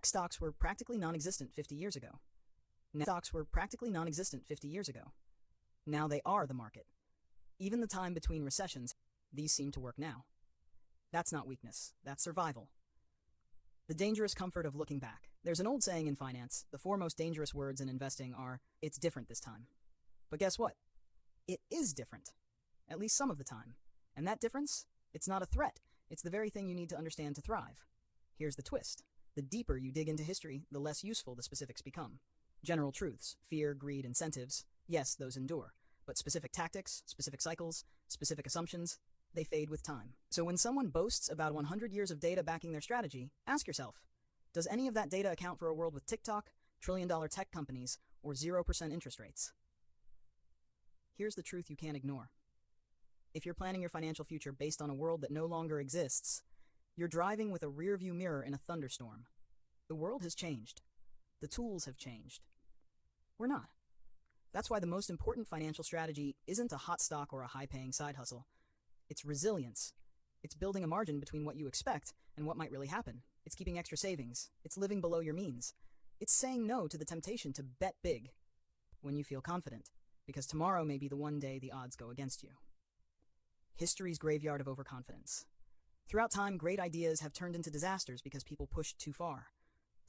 stocks were practically non-existent 50 years ago. Now they are the market. Even the time between recessions, these seem to work now. That's not weakness. That's survival. The dangerous comfort of looking back. There's an old saying in finance, the four most dangerous words in investing are, "It's different this time." But guess what? It is different. At least some of the time. And that difference? It's not a threat. It's the very thing you need to understand to thrive. Here's the twist. The deeper you dig into history, the less useful the specifics become. General truths, fear, greed, incentives, yes, those endure. But specific tactics, specific cycles, specific assumptions, they fade with time. So when someone boasts about 100 years of data backing their strategy, ask yourself, does any of that data account for a world with TikTok, trillion-dollar tech companies, or 0% interest rates? Here's the truth you can't ignore. If you're planning your financial future based on a world that no longer exists, you're driving with a rear-view mirror in a thunderstorm. The world has changed. The tools have changed. We're not. That's why the most important financial strategy isn't a hot stock or a high-paying side hustle. It's resilience. It's building a margin between what you expect and what might really happen. It's keeping extra savings. It's living below your means. It's saying no to the temptation to bet big when you feel confident, because tomorrow may be the one day the odds go against you. History's graveyard of overconfidence. Throughout time, great ideas have turned into disasters because people pushed too far,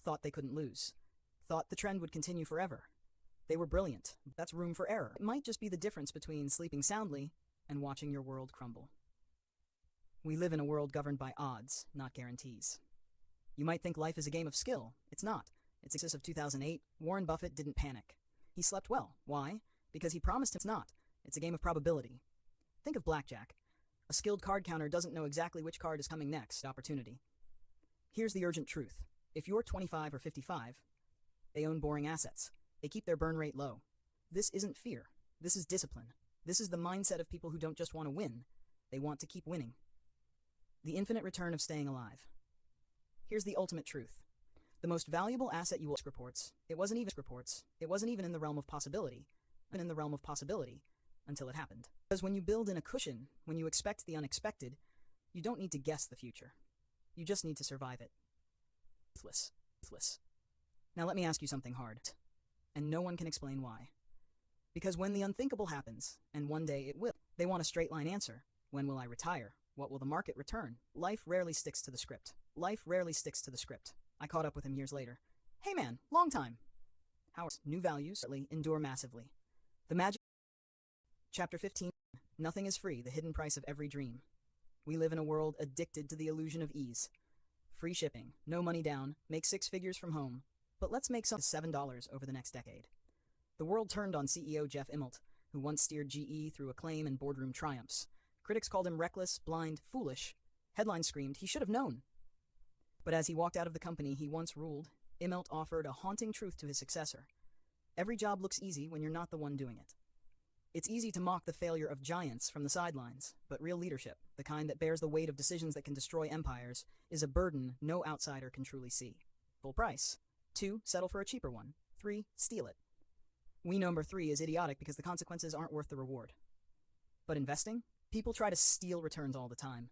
thought they couldn't lose, thought the trend would continue forever. They were brilliant. That's room for error. It might just be the difference between sleeping soundly and watching your world crumble. We live in a world governed by odds, not guarantees. You might think life is a game of skill. It's not. It's the success of 2008. Warren Buffett didn't panic. He slept well. Why? Because he promised it's not. It's a game of probability. Think of blackjack. A skilled card counter doesn't know exactly which card is coming next. Opportunity. Here's the urgent truth. If you're 25 or 55, they own boring assets. They keep their burn rate low. This isn't fear. This is discipline. This is the mindset of people who don't just want to win. They want to keep winning. The infinite return of staying alive. Here's the ultimate truth. The most valuable asset you will reports. It wasn't even in the realm of possibility. Until it happened. Because when you build in a cushion, when you expect the unexpected, you don't need to guess the future. You just need to survive it. Ruthless. Now let me ask you something hard. And no one can explain why. Because when the unthinkable happens, and one day it will, they want a straight line answer. When will I retire? What will the market return? Life rarely sticks to the script. I caught up with him years later. Hey man, long time. How new values endure massively. The magic. Chapter 15. Nothing is free, the hidden price of every dream. We live in a world addicted to the illusion of ease. Free shipping, no money down, make 6 figures from home. But let's make some $7 over the next decade. The world turned on CEO Jeff Immelt, who once steered GE through acclaim and boardroom triumphs. Critics called him reckless, blind, foolish. Headlines screamed he should have known. But as he walked out of the company he once ruled, Immelt offered a haunting truth to his successor. Every job looks easy when you're not the one doing it. It's easy to mock the failure of giants from the sidelines, but real leadership, the kind that bears the weight of decisions that can destroy empires, is a burden no outsider can truly see. Full price. 2, settle for a cheaper one. 3, steal it. We know number 3 is idiotic because the consequences aren't worth the reward. But investing? People try to steal returns all the time.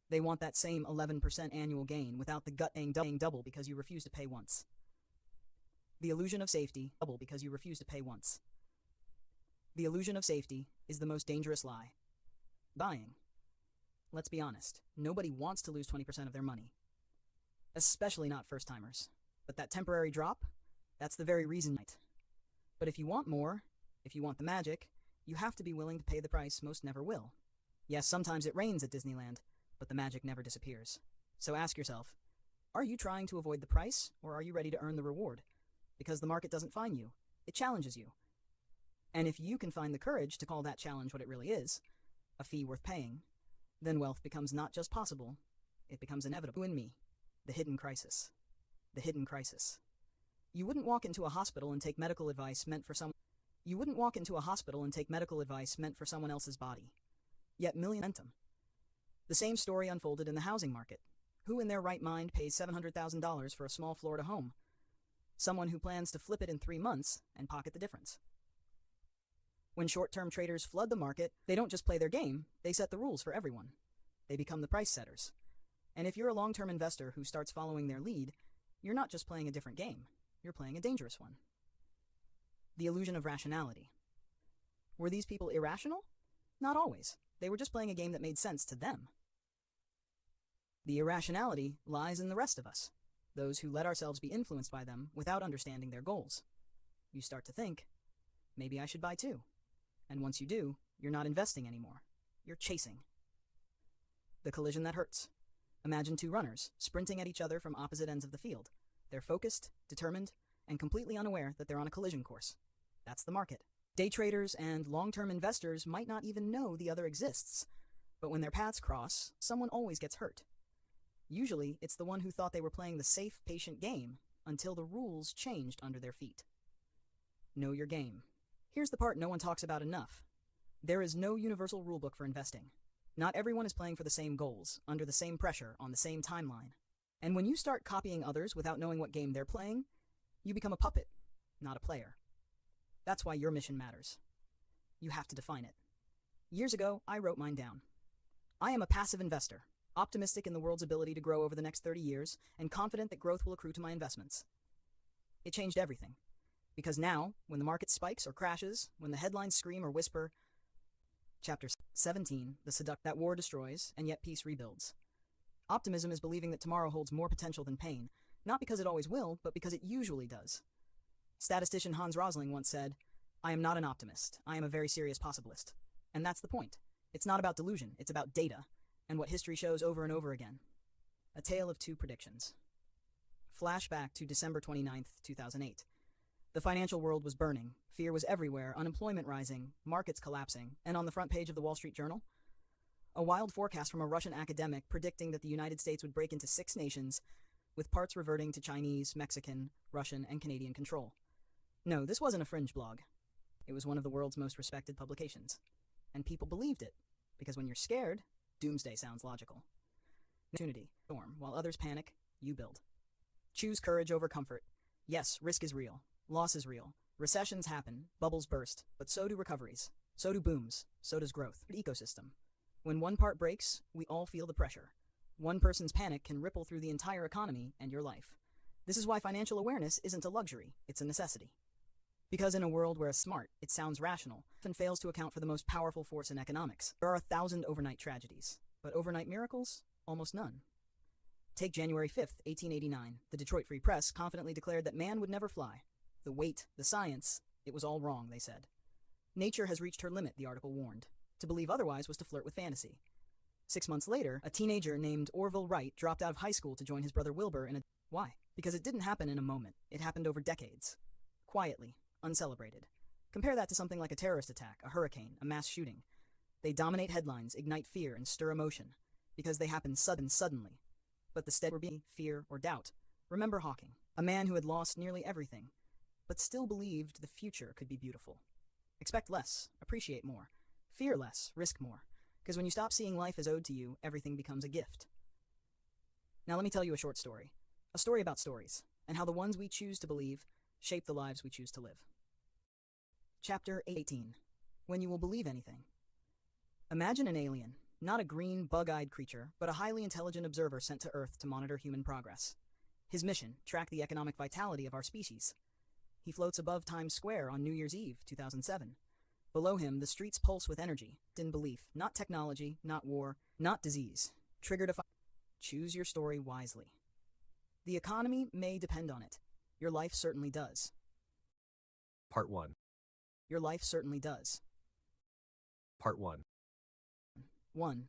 They want that same 11% annual gain without the gut paying double because you refuse to pay once. The illusion of safety, double because you refuse to pay once. The illusion of safety is the most dangerous lie. Buying. Let's be honest, nobody wants to lose 20% of their money. Especially not first-timers. But that temporary drop, that's the very reason. But if you want more, if you want the magic, you have to be willing to pay the price most never will. Yes, sometimes it rains at Disneyland, but the magic never disappears. So ask yourself, are you trying to avoid the price, or are you ready to earn the reward? Because the market doesn't fine you, it challenges you. And if you can find the courage to call that challenge what it really is, a fee worth paying, then wealth becomes not just possible, it becomes inevitable. You and me, the hidden crisis. The hidden crisis. You wouldn't walk into a hospital and take medical advice meant for someone. You wouldn't walk into a hospital and take medical advice meant for someone else's body. Yet momentum. The same story unfolded in the housing market. Who in their right mind pays $700,000 for a small Florida home? Someone who plans to flip it in 3 months and pocket the difference. When short-term traders flood the market, they don't just play their game, they set the rules for everyone. They become the price setters. And if you're a long-term investor who starts following their lead, you're not just playing a different game, you're playing a dangerous one. The illusion of rationality. Were these people irrational? Not always. They were just playing a game that made sense to them. The irrationality lies in the rest of us, those who let ourselves be influenced by them without understanding their goals. You start to think, maybe I should buy too. And once you do, you're not investing anymore. You're chasing. The collision that hurts. Imagine 2 runners sprinting at each other from opposite ends of the field. They're focused, determined, and completely unaware that they're on a collision course. That's the market. Day traders and long-term investors might not even know the other exists, but when their paths cross, someone always gets hurt. Usually, it's the one who thought they were playing the safe, patient game until the rules changed under their feet. Know your game. Here's the part no one talks about enough. There is no universal rulebook for investing. Not everyone is playing for the same goals, under the same pressure, on the same timeline. And when you start copying others without knowing what game they're playing, you become a puppet, not a player. That's why your mission matters. You have to define it. Years ago, I wrote mine down. I am a passive investor, optimistic in the world's ability to grow over the next 30 years, and confident that growth will accrue to my investments. It changed everything. Because now, when the market spikes or crashes, when the headlines scream or whisper, Chapter 17, that war destroys, and yet peace rebuilds. Optimism is believing that tomorrow holds more potential than pain, not because it always will, but because it usually does. Statistician Hans Rosling once said, I am not an optimist, I am a very serious possibilist. And that's the point. It's not about delusion, it's about data, and what history shows over and over again. A tale of 2 predictions. Flashback to December 29th, 2008. The financial world was burning, fear was everywhere, unemployment rising, markets collapsing, and on the front page of the Wall Street Journal, a wild forecast from a Russian academic predicting that the United States would break into 6 nations, with parts reverting to Chinese, Mexican, Russian, and Canadian control. No, this wasn't a fringe blog. It was one of the world's most respected publications. And people believed it, because when you're scared, doomsday sounds logical. Opportunity, storm, while others panic, you build. Choose courage over comfort. Yes, risk is real. Loss is real. Recessions happen, bubbles burst, but so do recoveries. So do booms. So does growth. Ecosystem. When one part breaks, we all feel the pressure. One person's panic can ripple through the entire economy and your life. This is why financial awareness isn't a luxury, it's a necessity. Because in a world where smart, it sounds rational, often fails to account for the most powerful force in economics. There are 1,000 overnight tragedies, but overnight miracles? Almost none. Take January 5th, 1889. The Detroit Free Press confidently declared that man would never fly. The weight, the science, it was all wrong, they said. Nature has reached her limit, the article warned. To believe otherwise was to flirt with fantasy. 6 months later, a teenager named Orville Wright dropped out of high school to join his brother Wilbur in a... Why? Because it didn't happen in a moment. It happened over decades. Quietly, uncelebrated. Compare that to something like a terrorist attack, a hurricane, a mass shooting. They dominate headlines, ignite fear, and stir emotion, because they happen suddenly. But the stead were being fear or doubt. Remember Hawking, a man who had lost nearly everything, but still believed the future could be beautiful. Expect less, appreciate more, fear less, risk more, because when you stop seeing life as owed to you, everything becomes a gift. Now let me tell you a short story. A story about stories, and how the ones we choose to believe shape the lives we choose to live. Chapter 18. When you will believe anything. Imagine an alien, not a green, bug-eyed creature, but a highly intelligent observer sent to Earth to monitor human progress. His mission, track the economic vitality of our species. He floats above Times Square on New Year's Eve, 2007. Below him, the streets pulse with energy, in belief, not technology, not war, not disease. Triggered a Choose your story wisely. The economy may depend on it. Your life certainly does. Part 1. Your life certainly does. Part 1. 1.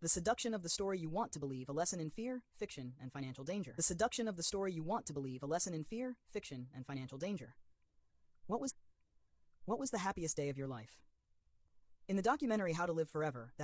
The seduction of the story you want to believe, a lesson in fear, fiction, and financial danger. The seduction of the story you want to believe, a lesson in fear, fiction, and financial danger. What was the happiest day of your life? In the documentary How to Live Forever, that